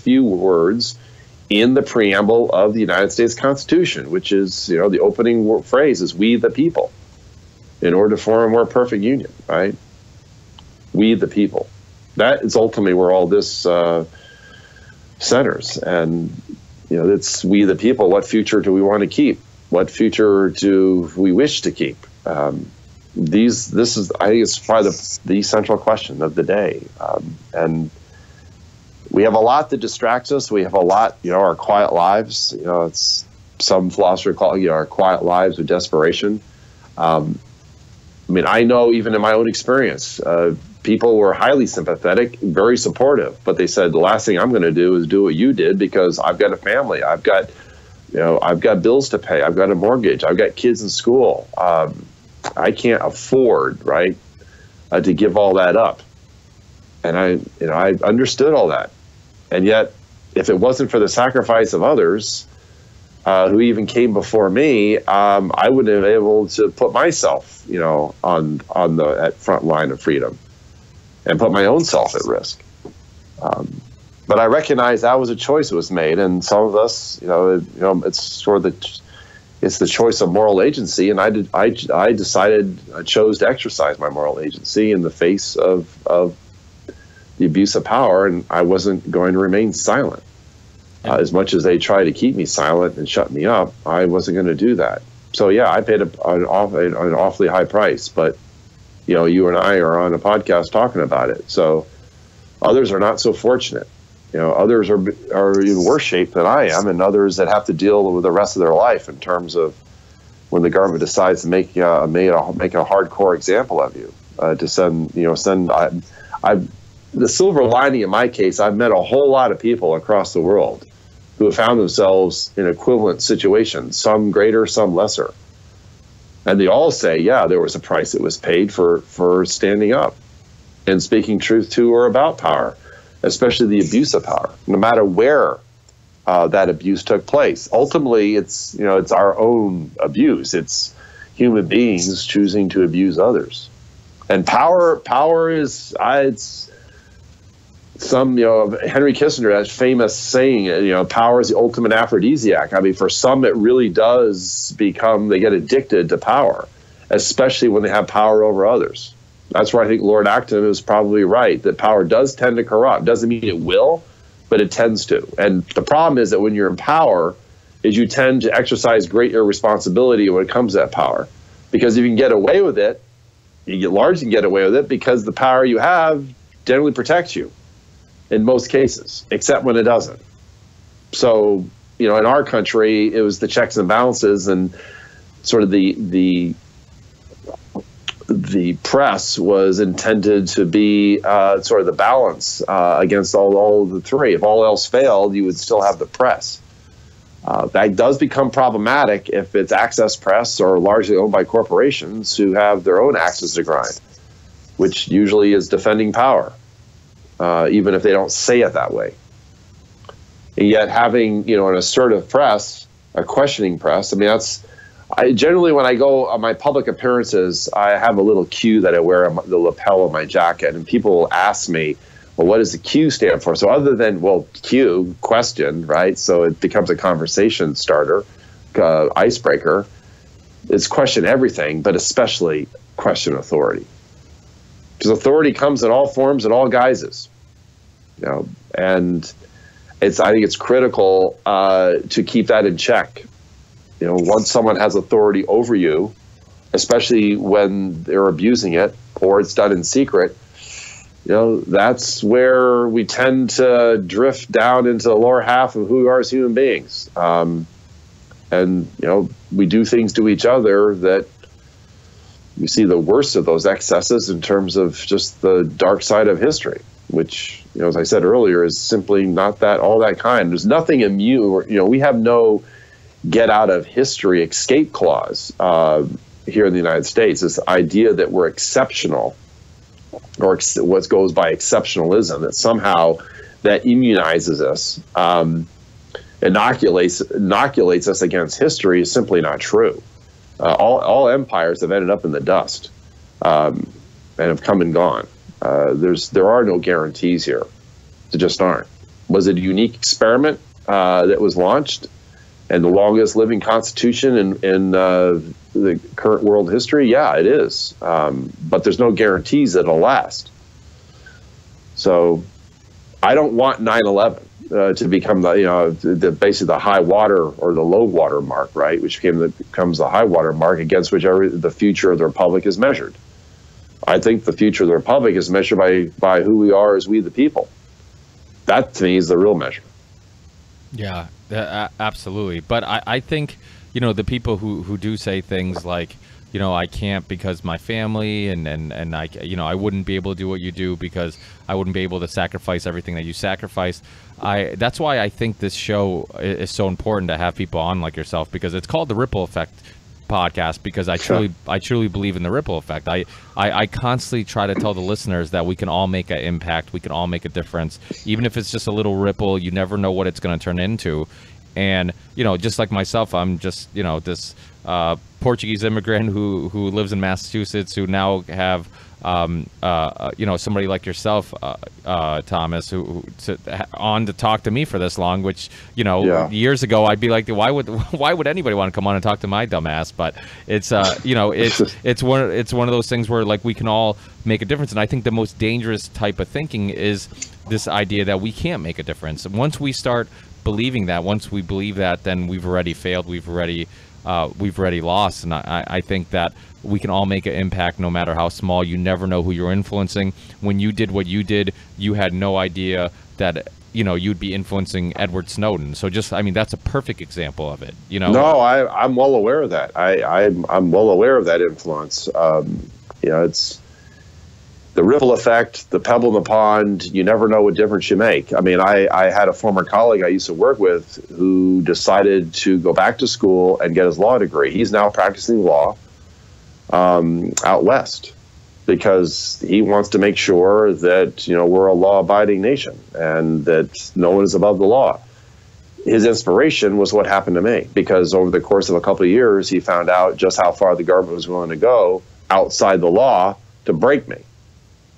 few words in the preamble of the United States Constitution, which is, the opening phrase is "We the people." in order to form a more perfect union, right? We the people. That is ultimately where all this centers. And, it's we the people. What future do we want to keep? What future do we wish to keep? This is, I think it's probably the central question of the day. And we have a lot that distracts us. We have a lot, our quiet lives, it's some philosopher call it, our quiet lives of desperation. I know even in my own experience, people were highly sympathetic, very supportive, but they said, the last thing I'm going to do is do what you did, because I've got a family. I've got bills to pay. I've got a mortgage. I've got kids in school. I can't afford, right, to give all that up. And I understood all that. And yet, if it wasn't for the sacrifice of others who even came before me, I wouldn't have been able to put myself, on the front line of freedom and put my own self at risk. But I recognize that was a choice that was made, and some of us, it's sort of it's the choice of moral agency, and I chose to exercise my moral agency in the face of the abuse of power, and I wasn't going to remain silent. As much as they try to keep me silent and shut me up, I wasn't going to do that. So yeah, I paid an awfully high price, but you and I are on a podcast talking about it. So others are not so fortunate. Others are in worse shape than I am, and others that have to deal with the rest of their life in terms of when the government decides to make a hardcore example of you, to send. The silver lining in my case, I've met a whole lot of people across the world who have found themselves in equivalent situations, some greater, some lesser. And they all say, yeah, there was a price that was paid for standing up and speaking truth to or about power, especially the abuse of power, no matter where that abuse took place. Ultimately, it's our own abuse. It's human beings choosing to abuse others. And power is, it's some, Henry Kissinger, that famous saying, power is the ultimate aphrodisiac. For some, it really does they get addicted to power, especially when they have power over others. That's where I think Lord Acton is probably right, that power does tend to corrupt. Doesn't mean it will, but it tends to. And the problem is that when you're in power, is you tend to exercise great irresponsibility when it comes to that power. Because if you can get away with it, largely get away with it because the power you have generally protects you in most cases, except when it doesn't. So, in our country, it was the checks and balances and sort of the press was intended to be sort of the balance against all the three. If all else failed, you would still have the press. That does become problematic if it's access press or largely owned by corporations who have their own axes to grind, which usually is defending power, even if they don't say it that way. And yet having, an assertive press, a questioning press, generally, when I go on my public appearances, I have a little Q that I wear on the lapel of my jacket, and people will ask me, well, what does the Q stand for? So other than, Q, question, right? So it becomes a conversation starter, icebreaker. It's question everything, but especially question authority. Because authority comes in all forms and all guises, and I think it's critical to keep that in check. Once someone has authority over you, especially when they're abusing it or it's done in secret, that's where we tend to drift down into the lower half of who we are as human beings. And we do things to each other that you see the worst of those excesses in terms of just the dark side of history, which, as I said earlier, is simply not all that kind. There's nothing immune. We have no get out of history escape clause here in the United States. This idea that we're exceptional, or what goes by exceptionalism, that somehow that immunizes us, inoculates us against history, is simply not true. All empires have ended up in the dust and have come and gone. There are no guarantees here. There just aren't. Was it a unique experiment that was launched? And the longest living constitution in the current world history? Yeah, it is. But there's no guarantees that it'll last. So I don't want 9/11 to become basically the high water or the low water mark, right? Which becomes the high water mark against which the future of the republic is measured. I think the future of the republic is measured by who we are as we the people. That to me is the real measure. Yeah, absolutely. But I think, the people who do say things like, I can't because my family and I wouldn't be able to do what you do because I wouldn't be able to sacrifice everything that you sacrificed. That's why I think this show is so important to have people on like yourself, because it's called the Ripple Effect podcast, because I truly believe in the ripple effect. I constantly try to tell the listeners that we can all make an impact, we can all make a difference, even if it's just a little ripple. You never know what it's going to turn into. And just like myself, I'm just this Portuguese immigrant who lives in Massachusetts, who now have somebody like yourself, Thomas, who on to talk to me for this long, which years ago I'd be like, why would anybody want to come on and talk to my dumb ass? But it's it's one of those things where like we can all make a difference. And I think the most dangerous type of thinking is this idea that we can't make a difference. Once we start believing that, once we believe that, then we've already failed, we've already lost. And I think that we can all make an impact no matter how small. You never know who you're influencing. When you did what you did, you had no idea that you'd be influencing Edward Snowden. So that's a perfect example of it. No, I'm well aware of that. I'm well aware of that influence. It's the ripple effect, the pebble in the pond. You never know what difference you make. I had a former colleague I used to work with who decided to go back to school and get his law degree. He's now practicing law out west because he wants to make sure that we're a law-abiding nation and that no one is above the law. His inspiration was what happened to me, because over the course of a couple of years, he found out just how far the government was willing to go outside the law to break me.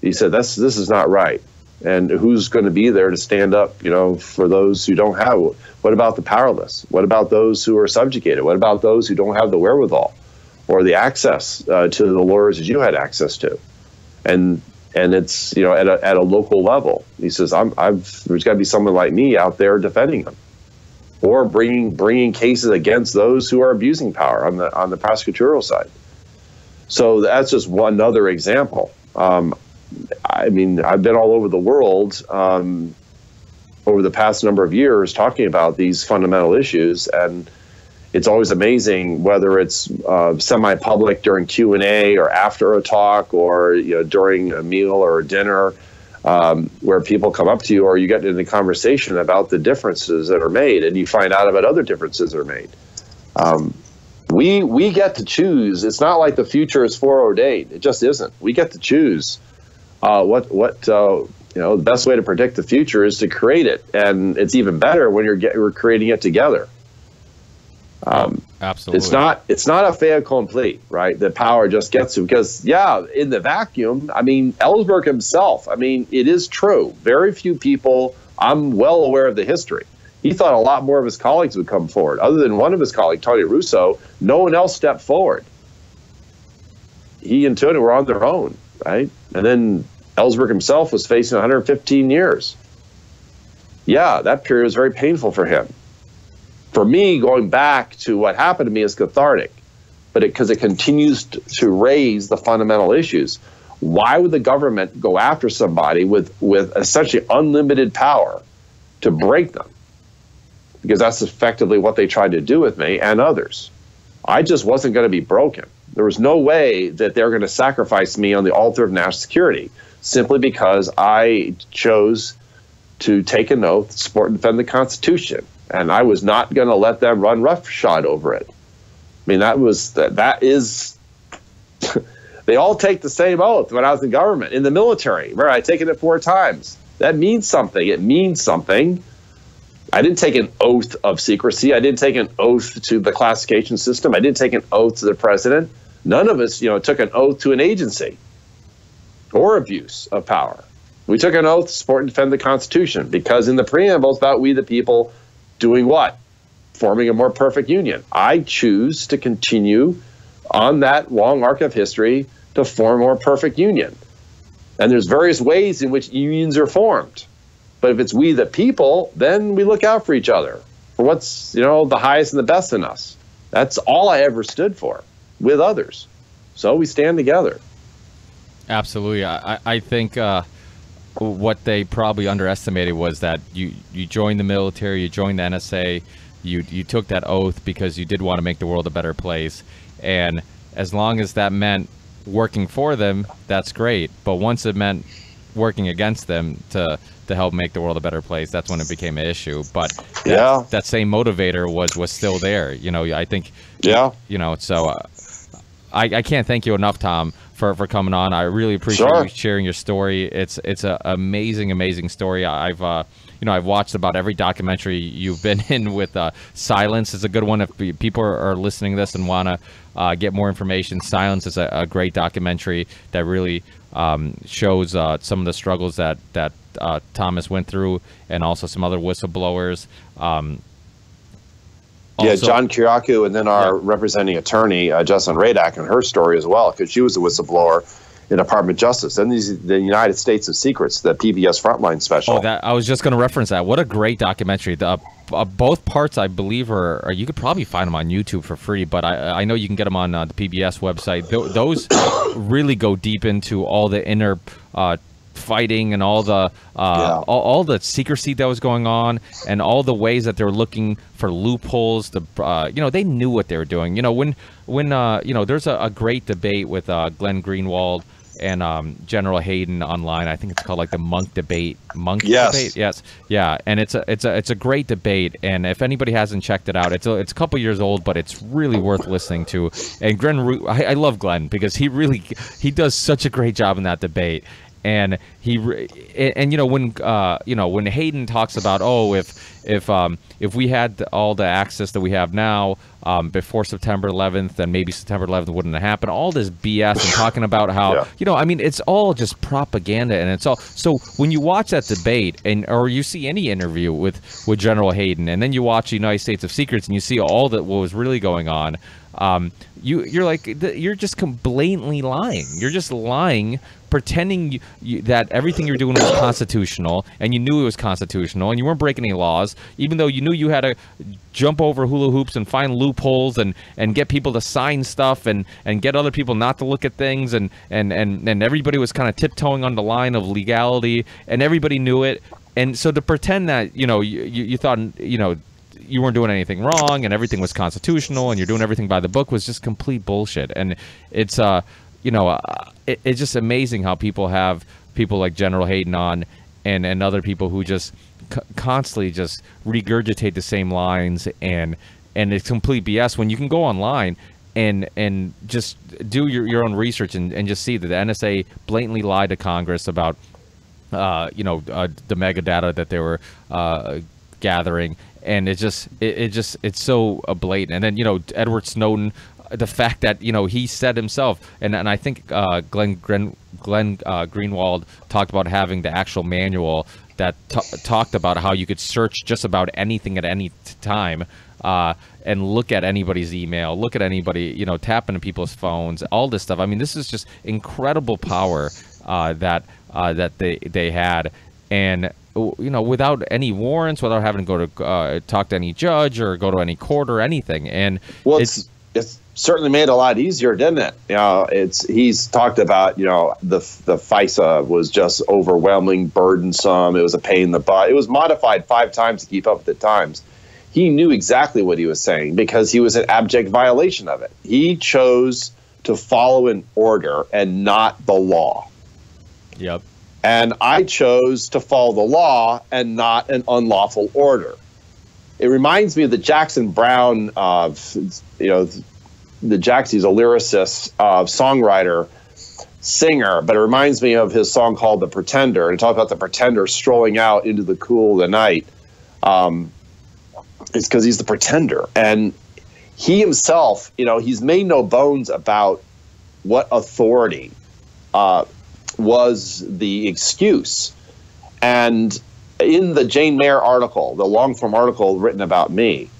He said, this is not right. And who's going to be there to stand up, for those who don't have? What about the powerless? What about those who are subjugated? What about those who don't have the wherewithal or the access to the lawyers that you had access to? And it's, at a local level. He says, there's got to be someone like me out there defending them, or bringing cases against those who are abusing power on the prosecutorial side. So that's just one other example. I've been all over the world over the past number of years talking about these fundamental issues, and it's always amazing whether it's semi-public during Q&A or after a talk or during a meal or a dinner, where people come up to you or you get into a conversation about the differences that are made, and you find out about other differences that are made. We get to choose. It's not like the future is foreordained. It just isn't. We get to choose the best way to predict the future is to create it, and it's even better when we're creating it together. Absolutely. It's not a fait accompli, right? That power just gets to, because in the vacuum, Ellsberg himself, it is true. Very few people, I'm well aware of the history. He thought a lot more of his colleagues would come forward. Other than one of his colleagues, Tony Russo, no one else stepped forward. He and Tony were on their own, right? And then Ellsberg himself was facing 115 years. Yeah, that period was very painful for him. For me, going back to what happened to me is cathartic, but because it continues to raise the fundamental issues. Why would the government go after somebody with essentially unlimited power to break them? Because that's effectively what they tried to do with me and others. I just wasn't going to be broken. There was no way that they were going to sacrifice me on the altar of national security simply because I chose to take an oath, support and defend the Constitution. And I was not going to let them run roughshod over it. That is, they all take the same oath when I was in government, in the military. Remember, I'd taken it 4 times. That means something. It means something. I didn't take an oath of secrecy. I didn't take an oath to the classification system. I didn't take an oath to the president. None of us, took an oath to an agency or abuse of power. We took an oath to support and defend the Constitution, because in the preamble, it's about we the people doing what? Forming a more perfect union. I choose to continue on that long arc of history to form a more perfect union. And there's various ways in which unions are formed. But if it's we the people, then we look out for each other, for what's, the highest and the best in us. That's all I ever stood for, with others. So we stand together. Absolutely. I think what they probably underestimated was that you joined the military, you joined the NSA, you took that oath because you did want to make the world a better place. And as long as that meant working for them, that's great. But once it meant working against them to help make the world a better place, that's when it became an issue. But that same motivator was still there. I think, so I can't thank you enough, Tom, for coming on. I really appreciate you sharing your story. It's an amazing story. I've watched about every documentary you've been in with Silence is a good one. If people are listening to this and want to get more information, Silence is a great documentary that really shows some of the struggles that Thomas went through, and also some other whistleblowers. John Kiriakou, and then our representing attorney, Jessalyn Radak, and her story as well, because she was a whistleblower in Department of Justice. And the United States of Secrets, the PBS Frontline special. I was just going to reference that. What a great documentary. Both parts, I believe, are you could probably find them on YouTube for free, but I know you can get them on the PBS website. Those really go deep into all the inner fighting and all the secrecy that was going on, and all the ways that they were looking for loopholes. They knew what they were doing. When there's a great debate with Glenn Greenwald and General Hayden online. I think it's called like the Monk Debate. Debate? Yes. Yeah. And it's a great debate. And if anybody hasn't checked it out, it's a couple years old, but it's really worth listening to. And I love Glenn because he does such a great job in that debate. And when Hayden talks about, if we had all the access that we have now before September 11th, then maybe September 11th wouldn't have happened. All this BS and talking about how it's all just propaganda, and it's all. So when you watch that debate or you see any interview with General Hayden, and then you watch the United States of Secrets and you see all that what was really going on. You're like, you're just blatantly lying. You're just lying, pretending that everything you're doing was constitutional, and you knew it was constitutional, and you weren't breaking any laws, even though you knew you had to jump over hula hoops and find loopholes and get people to sign stuff and get other people not to look at things, and everybody was kind of tiptoeing on the line of legality, and everybody knew it. And so to pretend that, you thought, you weren't doing anything wrong and everything was constitutional and you're doing everything by the book was just complete bullshit. And it's it's just amazing how people have people like General Hayden on and other people who just constantly just regurgitate the same lines, and it's complete BS when you can go online and just do your own research and just see that the NSA blatantly lied to Congress about the mega data that they were gathering. And it's so blatant. And then, Edward Snowden, the fact that, he said himself, and I think Glenn Greenwald talked about having the actual manual that talked about how you could search just about anything at any time, and look at anybody's email, look at anybody, tap into people's phones, all this stuff. I mean, this is just incredible power that they had. And without any warrants, without having to go to talk to any judge or go to any court or anything. And it's certainly made it a lot easier, didn't it? He's talked about, the FISA was just overwhelming, burdensome. It was a pain in the butt. It was modified 5 times to keep up with the times. He knew exactly what he was saying because he was in abject violation of it. He chose to follow an order and not the law. Yep. And I chose to follow the law and not an unlawful order. It reminds me of the Jackson Browne, the Jackson, he's a lyricist, songwriter, singer, but it reminds me of his song called The Pretender. And it talks about the pretender strolling out into the cool of the night. It's because he's the pretender. And he himself, he's made no bones about what authority was the excuse. And in the Jane Mayer article, the long-form article written about me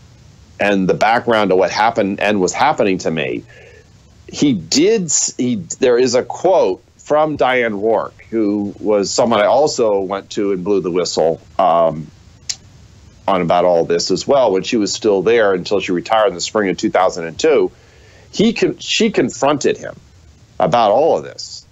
and the background of what happened and was happening to me, There is a quote from Diane Rourke, who was someone I also went to and blew the whistle on about all this as well when she was still there until she retired in the spring of 2002. She confronted him about all of this.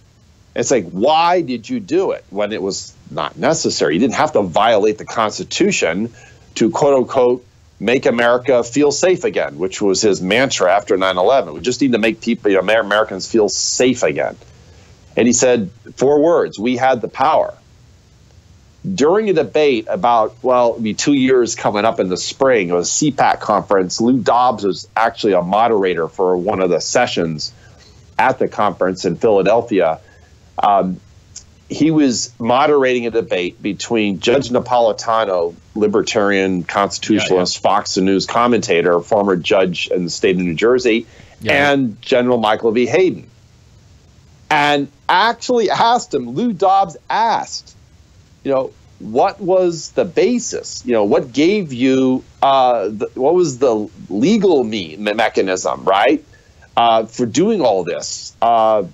It's like, why did you do it when it was not necessary? You didn't have to violate the Constitution to, quote unquote, make America feel safe again, which was his mantra after 9/11. We just need to make people, Americans feel safe again. And he said 4 words: we had the power. During a debate about, it'll be 2 years coming up in the spring, it was a CPAC conference. Lou Dobbs was actually a moderator for one of the sessions at the conference in Philadelphia. He was moderating a debate between Judge Napolitano, libertarian constitutionalist, Fox News commentator, former judge in the state of New Jersey, and General Michael V. Hayden. And actually asked him, Lou Dobbs asked, what was the basis? What gave you, what was the legal mechanism, right? For doing all this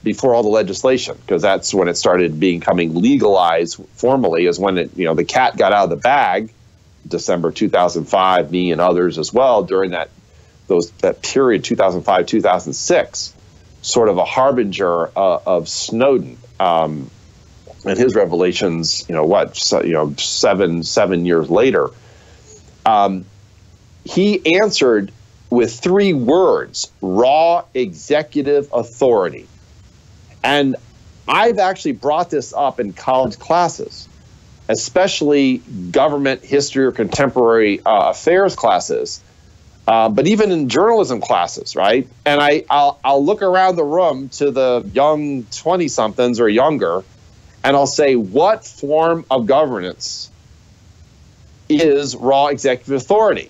before all the legislation, because that's when it started becoming legalized formally, is when the cat got out of the bag, December 2005, me and others as well, during that period, 2005, 2006, sort of a harbinger of Snowden and his revelations, 7 years later. He answered with 3 words: raw executive authority. And I've actually brought this up in college classes, especially government history or contemporary affairs classes, but even in journalism classes, right? And I'll look around the room to the young 20-somethings or younger, and I'll say, what form of governance is raw executive authority?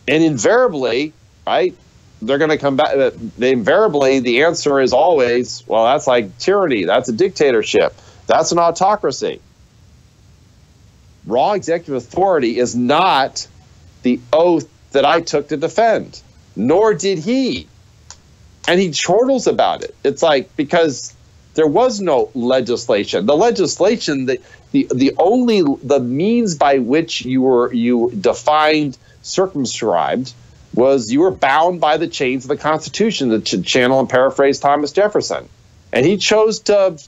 And invariably, right, they're going to come back. Invariably, the answer is always, well, that's like tyranny. That's a dictatorship. That's an autocracy. Raw executive authority is not the oath that I took to defend, nor did he. And he chortles about it. It's like, because there was no legislation. The legislation, the means by which you defined circumscribed was you were bound by the chains of the Constitution, to channel and paraphrase Thomas Jefferson. And he chose to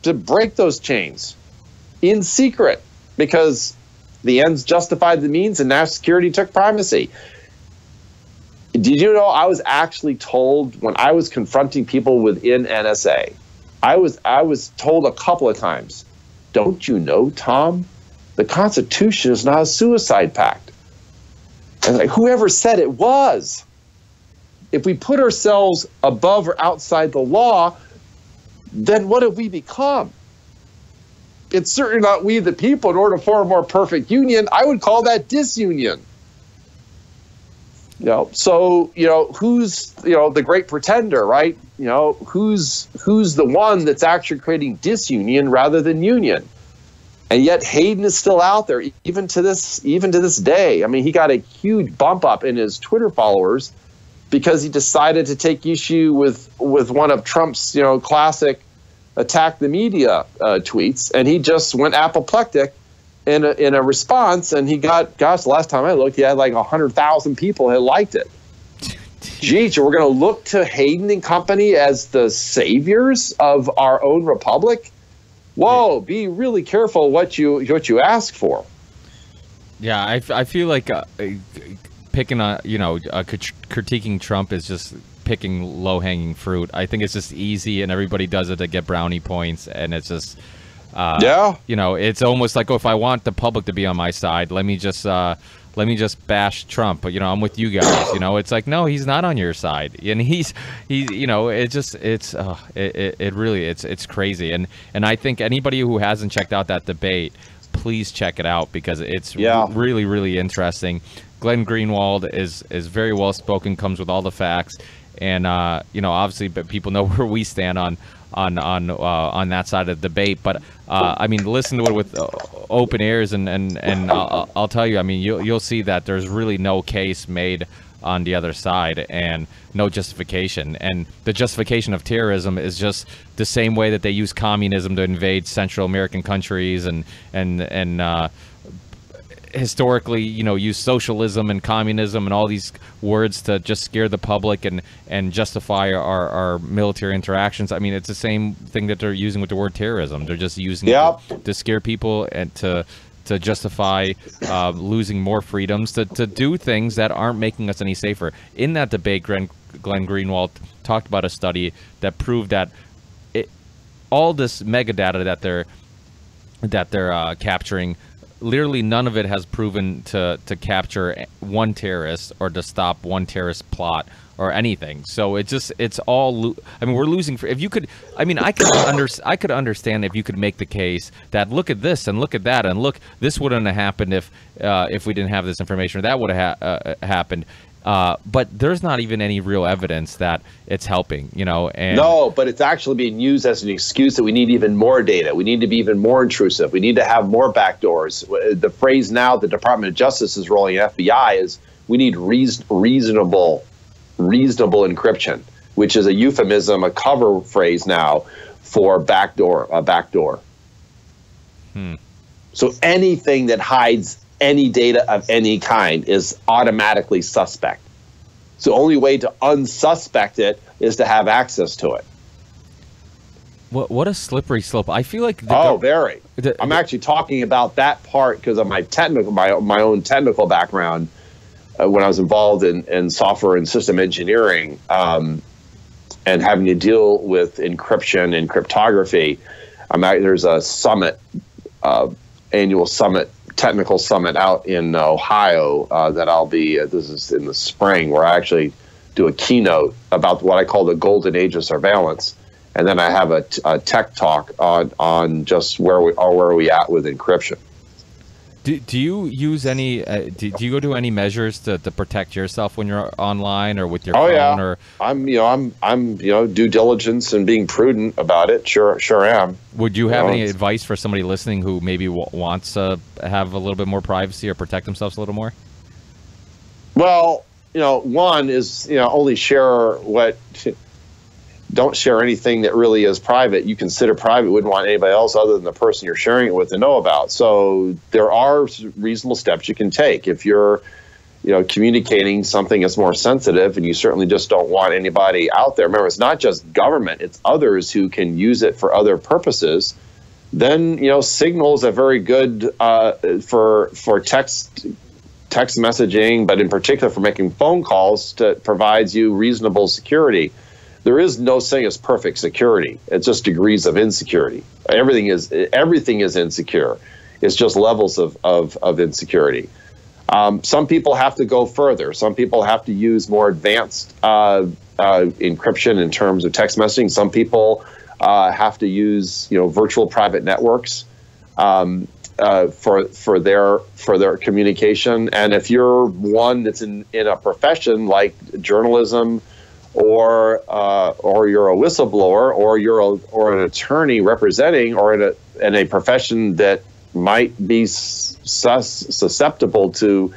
break those chains in secret because the ends justified the means and national security took primacy. Did you know I was actually told when I was confronting people within NSA, I was told a couple of times, don't you know, Tom, the Constitution is not a suicide pact. And like, whoever said it was. If we put ourselves above or outside the law, then what have we become? It's certainly not we the people. In order to form a more perfect union, I would call that disunion. So who's the great pretender, right? Who's the one that's actually creating disunion rather than union? And yet Hayden is still out there, even to this day. I mean, he got a huge bump up in his Twitter followers because he decided to take issue with one of Trump's classic attack the media tweets, and he just went apoplectic in a response. And he got, the last time I looked, he had like 100,000 people had liked it. Geez, we're going to look to Hayden and company as the saviors of our own republic. Whoa, be really careful what you ask for. Yeah, I feel like picking on, critiquing Trump is just picking low-hanging fruit. I think it's just easy and everybody does it to get brownie points, and it's just it's almost like, if I want the public to be on my side, let me just bash Trump. But I'm with you guys. It's like, no, he's not on your side, and he's it's crazy. And I think anybody who hasn't checked out that debate, please check it out because it's really, really interesting. Glenn Greenwald is very well spoken, comes with all the facts, and obviously, but people know where we stand on that side of the debate. But I mean, listen to it with open ears, and I'll tell you, I mean, you'll see that there's really no case made on the other side, and no justification. And the justification of terrorism is just the same way that they use communism to invade Central American countries, and historically, use socialism and communism and all these words to just scare the public and justify our military interactions. I mean, it's the same thing that they're using with the word terrorism. They're just using it to scare people and to justify losing more freedoms, to do things that aren't making us any safer. In that debate, Glenn Greenwald talked about a study that proved that all this mega data that they're capturing, literally none of it has proven to capture one terrorist or to stop one terrorist plot or anything. So it's all, I mean, we're losing. If you could, I mean, I could understand if you could make the case that look at this and look at that and look, this wouldn't have happened if we didn't have this information, or that would have happened. But there's not even any real evidence that it's helping, and no, but it's actually being used as an excuse that we need even more data. We need to be even more intrusive. We need to have more backdoors. The phrase now the Department of Justice is rolling FBI is we need reasonable encryption, which is a euphemism, a cover phrase now for backdoor. So anything that hides any data of any kind is automatically suspect. So the only way to unsuspect it is to have access to it. What a slippery slope. I feel like very. I'm actually talking about that part because of my own technical background. When I was involved in software and system engineering, and having to deal with encryption and cryptography, there's a summit, annual summit, technical summit out in Ohio that I'll be. This is in the spring, where I actually do a keynote about what I call the golden age of surveillance, and then I have a tech talk on just where we at with encryption. Do you use any? Do you go to any measures to protect yourself when you're online or with your phone? Yeah. Or I'm due diligence and being prudent about it. Sure am. Would you have any advice for somebody listening who maybe wants to have a little bit more privacy or protect themselves a little more? Well, one is only share what. Don't share anything that really is private. You consider private, wouldn't want anybody else other than the person you're sharing it with to know about. So there are reasonable steps you can take. If you're, communicating something that's more sensitive, and you certainly just don't want anybody out there. Remember, it's not just government; it's others who can use it for other purposes. Then Signal is a very good for text messaging, but in particular for making phone calls, provides you reasonable security. There is no saying it's perfect security. It's just degrees of insecurity. Everything is insecure. It's just levels of insecurity. Some people have to go further. Some people have to use more advanced encryption in terms of text messaging. Some people have to use virtual private networks for their communication. And if you're one that's in a profession like journalism, or you're a whistleblower, or an attorney representing, or in a profession that might be susceptible to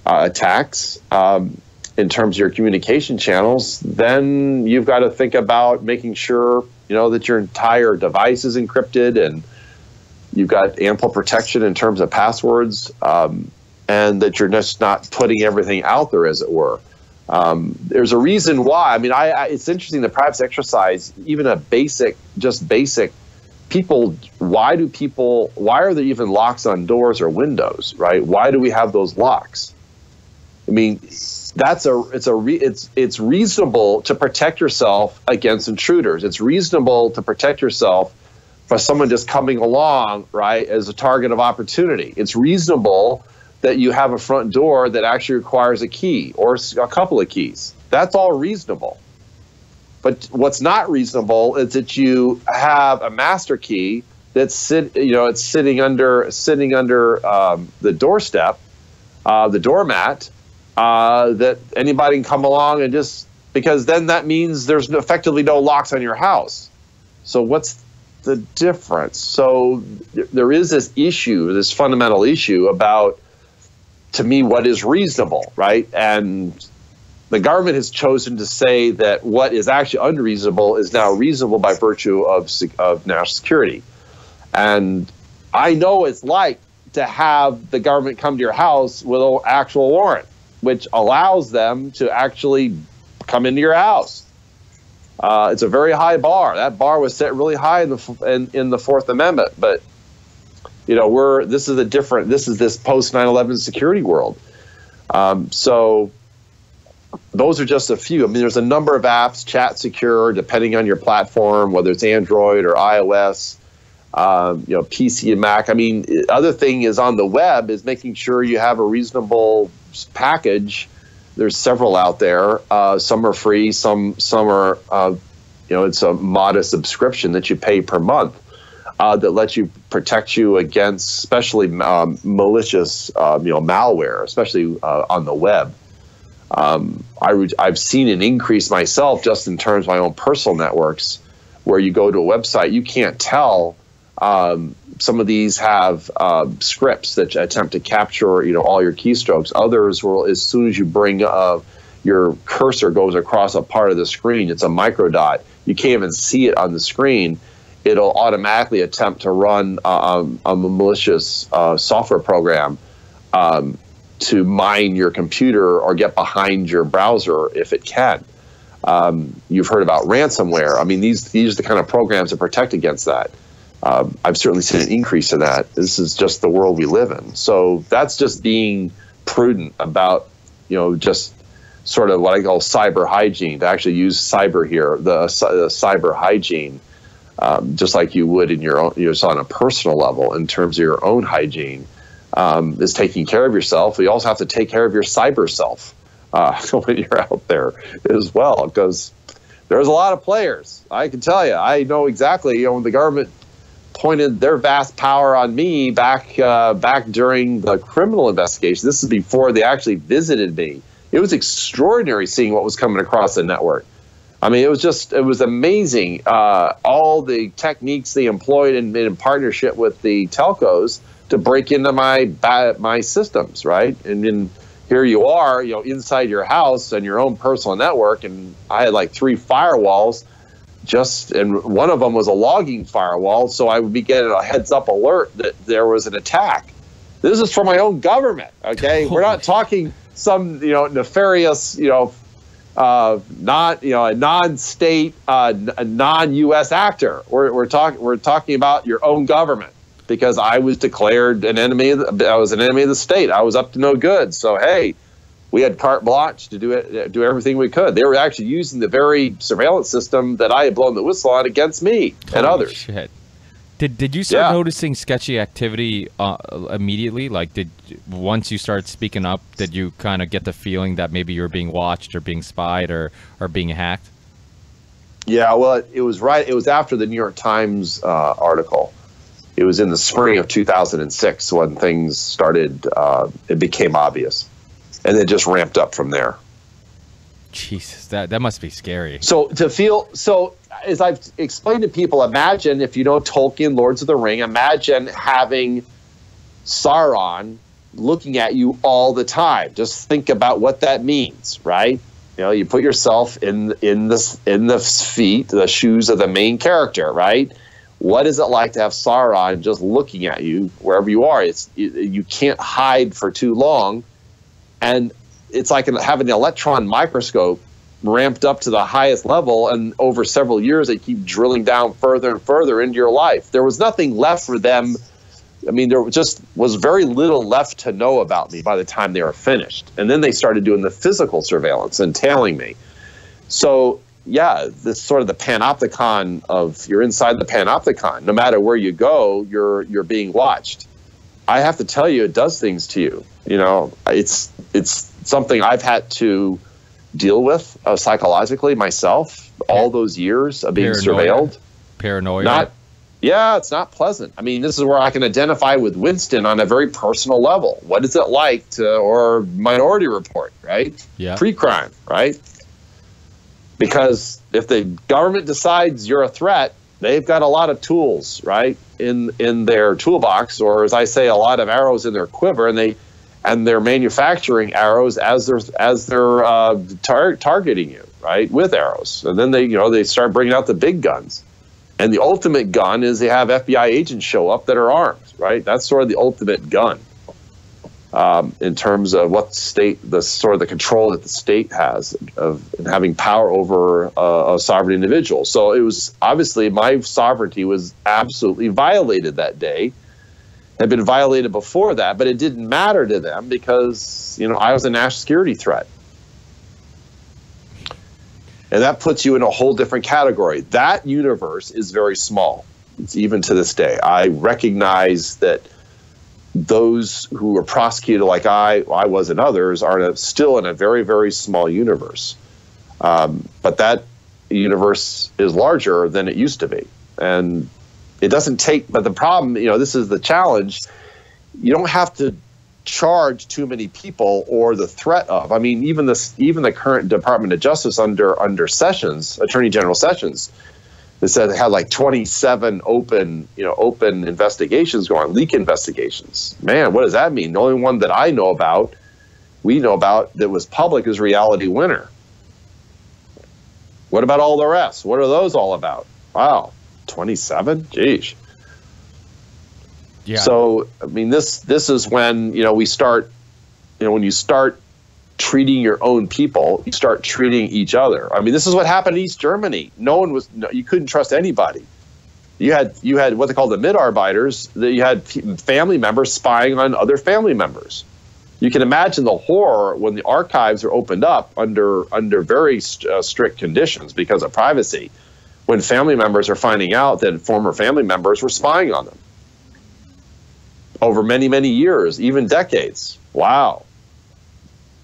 attacks in terms of your communication channels, then you've got to think about making sure that your entire device is encrypted and you've got ample protection in terms of passwords, and that you're just not putting everything out there, as it were. There's a reason why. I mean, it's interesting, the privacy exercise, even basic people, why are there even locks on doors or windows, right? Why do we have those locks? I mean, it's reasonable to protect yourself against intruders. It's reasonable to protect yourself for someone just coming along, right, as a target of opportunity. It's reasonable that you have a front door that actually requires a key or a couple of keys. That's all reasonable. But what's not reasonable is that you have a master key that's sitting under the doorstep, the doormat, that anybody can come along and just, because then that means there's effectively no locks on your house. So what's the difference? So there is this issue, this fundamental issue about, to me, what is reasonable, right? And the government has chosen to say that what is actually unreasonable is now reasonable by virtue of national security. And I know it's like to have the government come to your house with an actual warrant, which allows them to actually come into your house. It's a very high bar. That bar was set really high in the Fourth Amendment. But you know, this is this post 9/11 security world. So those are just a few. I mean, there's a number of apps, Chat Secure, depending on your platform, whether it's Android or iOS, you know, PC and Mac. I mean, other thing is on the web is making sure you have a reasonable package. There's several out there. Some are free, some are, you know, it's a modest subscription that you pay per month that lets you protect you against, especially malicious, you know, malware, especially on the web. I've seen an increase myself just in terms of my own personal networks, where you go to a website, you can't tell. Some of these have scripts that attempt to capture, you know, all your keystrokes. Others will, as soon as you bring your cursor goes across a part of the screen, it's a micro dot. You can't even see it on the screen. It'll automatically attempt to run a malicious software program to mine your computer or get behind your browser if it can. You've heard about ransomware. I mean, these are the kind of programs that protect against that. I've certainly seen an increase in that. This is just the world we live in. So that's just being prudent about, you know, just sort of what I call cyber hygiene, to actually use cyber here, the cyber hygiene, just like you would in your own, you know, on a personal level in terms of your own hygiene, is taking care of yourself. You also have to take care of your cyber self when you're out there as well, because there's a lot of players. I can tell you, I know exactly, you know, when the government pointed their vast power on me back during the criminal investigation. This is before they actually visited me. It was extraordinary seeing what was coming across the network. I mean, it was amazing. All the techniques they employed in partnership with the telcos to break into my systems, right? And then here you are, you know, inside your house and your own personal network, and I had like 3 firewalls. And one of them was a logging firewall, so I would be getting a heads-up alert that there was an attack. This is for my own government, okay? We're not talking some, you know, nefarious, you know, a non-state, a non-U.S. actor. We're talking about your own government, because I was declared an enemy. I was an enemy of the state. I was up to no good. So hey, we had carte blanche to do everything we could. They were actually using the very surveillance system that I had blown the whistle on against me and others. Shit. Did you start noticing sketchy activity immediately? Like, once you started speaking up, did you kind of get the feeling that maybe you were being watched or being spied or being hacked? Yeah, well, it was right. It was after the New York Times article. It was in the spring of 2006 when things started. It became obvious. And then just ramped up from there. Jesus, that must be scary. So as I've explained to people, imagine, if you know Tolkien, Lords of the Ring, imagine having Sauron looking at you all the time. Just think about what that means, right? You know, you put yourself in the shoes of the main character, right? What is it like to have Sauron just looking at you wherever you are? You can't hide for too long. And it's like having an electron microscope ramped up to the highest level, and over several years they keep drilling down further and further into your life. There was nothing left for them. I mean, there just was very little left to know about me by the time they were finished. And then they started doing the physical surveillance and tailing me. So yeah, this sort of the panopticon of, you're inside the panopticon. No matter where you go, you're being watched. I have to tell you, it does things to you. You know, it's something I've had to deal with psychologically myself all those years of being surveilled. Paranoia. It's not pleasant. I mean, this is where I can identify with Winston on a very personal level. What is it like or Minority Report, right? Yeah. Pre-crime, right? Because if the government decides you're a threat, they've got a lot of tools, right, in their toolbox, or as I say, a lot of arrows in their quiver, and they and they're manufacturing arrows as they're targeting you, right, with arrows. And then they start bringing out the big guns. And the ultimate gun is they have FBI agents show up that are armed, right? That's sort of the ultimate gun in terms of what the control that the state has of having power over a sovereign individual. So it was obviously my sovereignty was absolutely violated that day. Had been violated before that, but it didn't matter to them because I was a national security threat. And that puts you in a whole different category. That universe is very small. It's even to this day. I recognize that those who were prosecuted like I was and others are still in a very, very small universe. But that universe is larger than it used to be. And it doesn't take, but the problem, this is the challenge. You don't have to charge too many people or the threat of. I mean, even the current Department of Justice under Sessions, Attorney General Sessions, they said they had like 27 open investigations going on, leak investigations. Man, what does that mean? The only one that we know about that was public is Reality Winner. What about all the rest? What are those all about? Wow. 27? Jeez. Yeah. So, I mean, this is when, we start, when you start treating your own people, you start treating each other. I mean, this is what happened in East Germany. You couldn't trust anybody. You had what they call the Mitarbeiters, that you had family members spying on other family members. You can imagine the horror when the archives are opened up under very strict conditions because of privacy, when family members are finding out that former family members were spying on them over many, many years, even decades. Wow.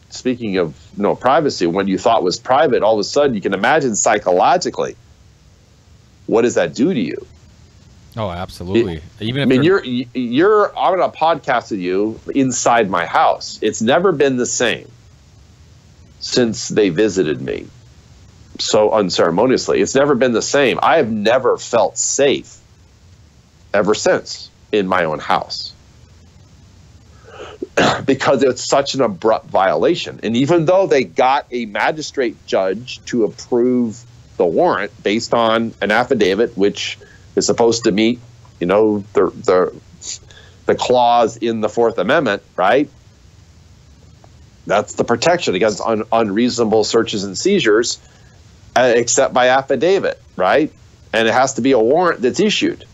Speaking of privacy, when you thought was private, all of a sudden you can imagine psychologically, what does that do to you? Oh, absolutely. I'm on a podcast with you inside my house. It's never been the same since they visited me so unceremoniously. It's never been the same. I have never felt safe ever since in my own house because it's such an abrupt violation. And even though they got a magistrate judge to approve the warrant based on an affidavit, which is supposed to meet, the clause in the Fourth Amendment, right? That's the protection against unreasonable searches and seizures, except by affidavit, right? And it has to be a warrant that's issued.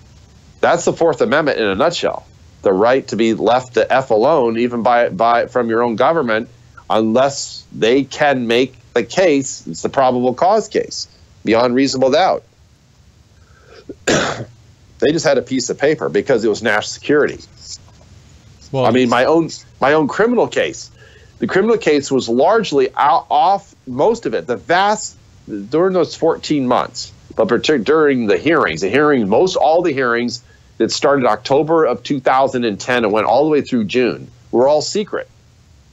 That's the Fourth Amendment in a nutshell. The right to be left to F alone, even from your own government, unless they can make the case, it's the probable cause case, beyond reasonable doubt. They just had a piece of paper because it was national security. Well, I mean, my own criminal case. The criminal case was largely off, most of it, during those 14 months, but particularly during the hearings, all the hearings that started October of 2010 and went all the way through June were all secret,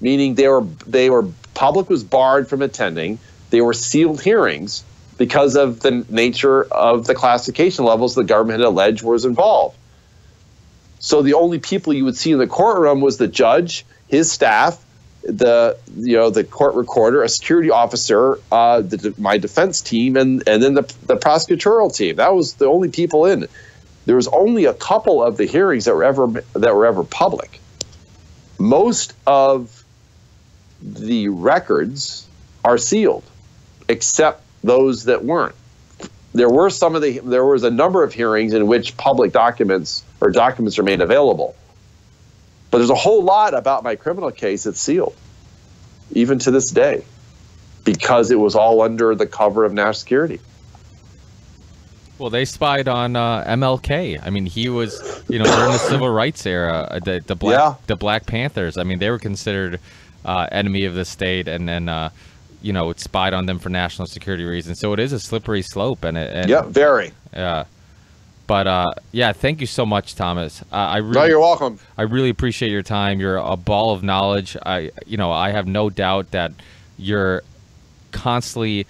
meaning they were public was barred from attending. They were sealed hearings because of the nature of the classification levels the government had alleged was involved. So the only people you would see in the courtroom was the judge, his staff, the court recorder, a security officer, my defense team, and then the prosecutorial team. That was the only people in. There was only a couple of the hearings that were ever public. Most of the records are sealed, except those that weren't. There was a number of hearings in which public documents are made available. But there's a whole lot about my criminal case that's sealed, even to this day, because it was all under the cover of national security. Well, they spied on MLK. I mean, he was, during the civil rights era, the Black Panthers. I mean, they were considered enemy of the state, and then it spied on them for national security reasons. So it is a slippery slope, very. Yeah. But thank you so much, Thomas. You're welcome. I really appreciate your time. You're a ball of knowledge. I have no doubt that you're constantly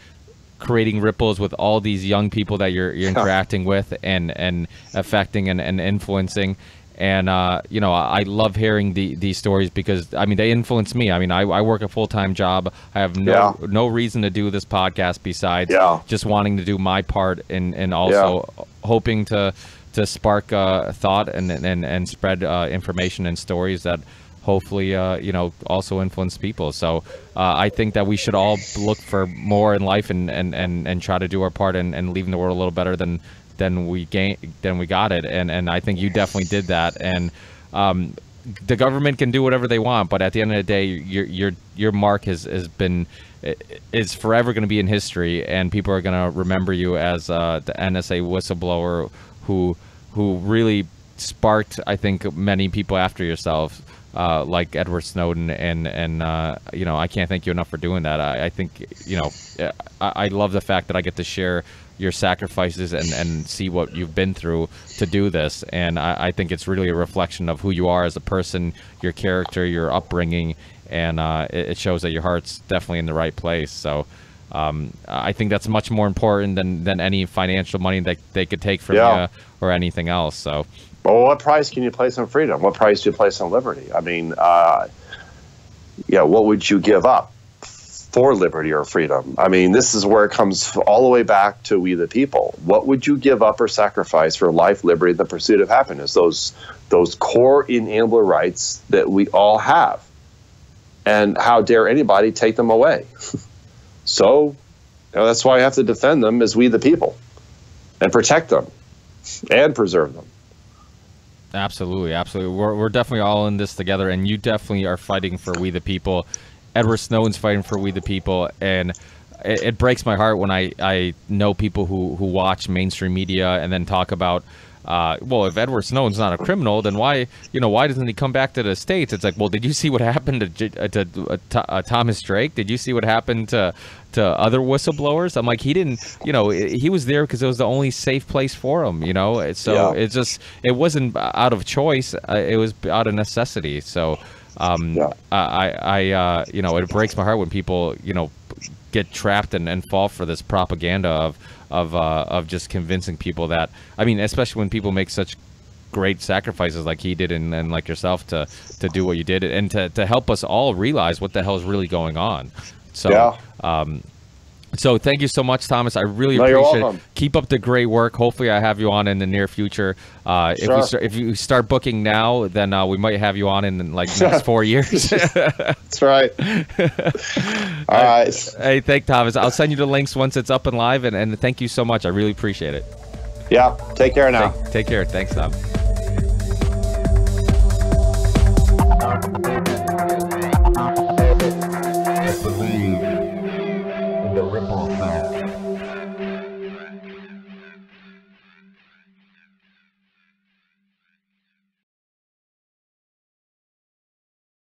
creating ripples with all these young people that you're interacting with and affecting and influencing. And you know, I love hearing these stories because I mean they influence me. I mean I work a full-time job. I have no reason to do this podcast besides just wanting to do my part and also hoping to spark thought and spread information and stories that hopefully you know, also influence people. So I think that we should all look for more in life and try to do our part and leaving the world a little better than we got it. And I think you definitely did that. And the government can do whatever they want, but at the end of the day, your mark is forever going to be in history, and people are going to remember you as the NSA whistleblower who really sparked, I think, many people after yourself, like Edward Snowden, and you know, I can't thank you enough for doing that. I think, you know, I love the fact that I get to share your sacrifices and see what you've been through to do this, and I think it's really a reflection of who you are as a person, your character, your upbringing, and it shows that your heart's definitely in the right place. So I think that's much more important than any financial money that they could take from you or anything else. So, well, what price can you place on freedom? What price do you place on liberty? I mean, what would you give up for liberty or freedom? I mean, this is where it comes all the way back to we the people. What would you give up or sacrifice for life, liberty, and the pursuit of happiness? Those core inalienable rights that we all have. And how dare anybody take them away? So, you know, that's why I have to defend them as we the people and protect them and preserve them. Absolutely, absolutely. We're definitely all in this together, and you definitely are fighting for we the people. Edward Snowden's fighting for we the people, and it breaks my heart when I know people who watch mainstream media and then talk about, well, if Edward Snowden's not a criminal, then why doesn't he come back to the States? It's like, well, did you see what happened to Thomas Drake? Did you see what happened to other whistleblowers? I'm like, he didn't, you know, he was there because it was the only safe place for him, you know. So it's just, it wasn't out of choice, it was out of necessity. So I you know, it breaks my heart when people, you know, get trapped and fall for this propaganda of just convincing people that, I mean, especially when people make such great sacrifices like he did and like yourself to do what you did, and to help us all realize what the hell is really going on. So so thank you so much, Thomas. I really appreciate it. Keep up the great work. Hopefully I have you on in the near future. If you start booking now, then we might have you on in like the next 4 years. That's right. All right. Hey, thank Thomas. I'll send you the links once it's up and live, and thank you so much. I really appreciate it. Yeah. Take care now. Take care. Thanks, Tom. Believe in the ripple effect.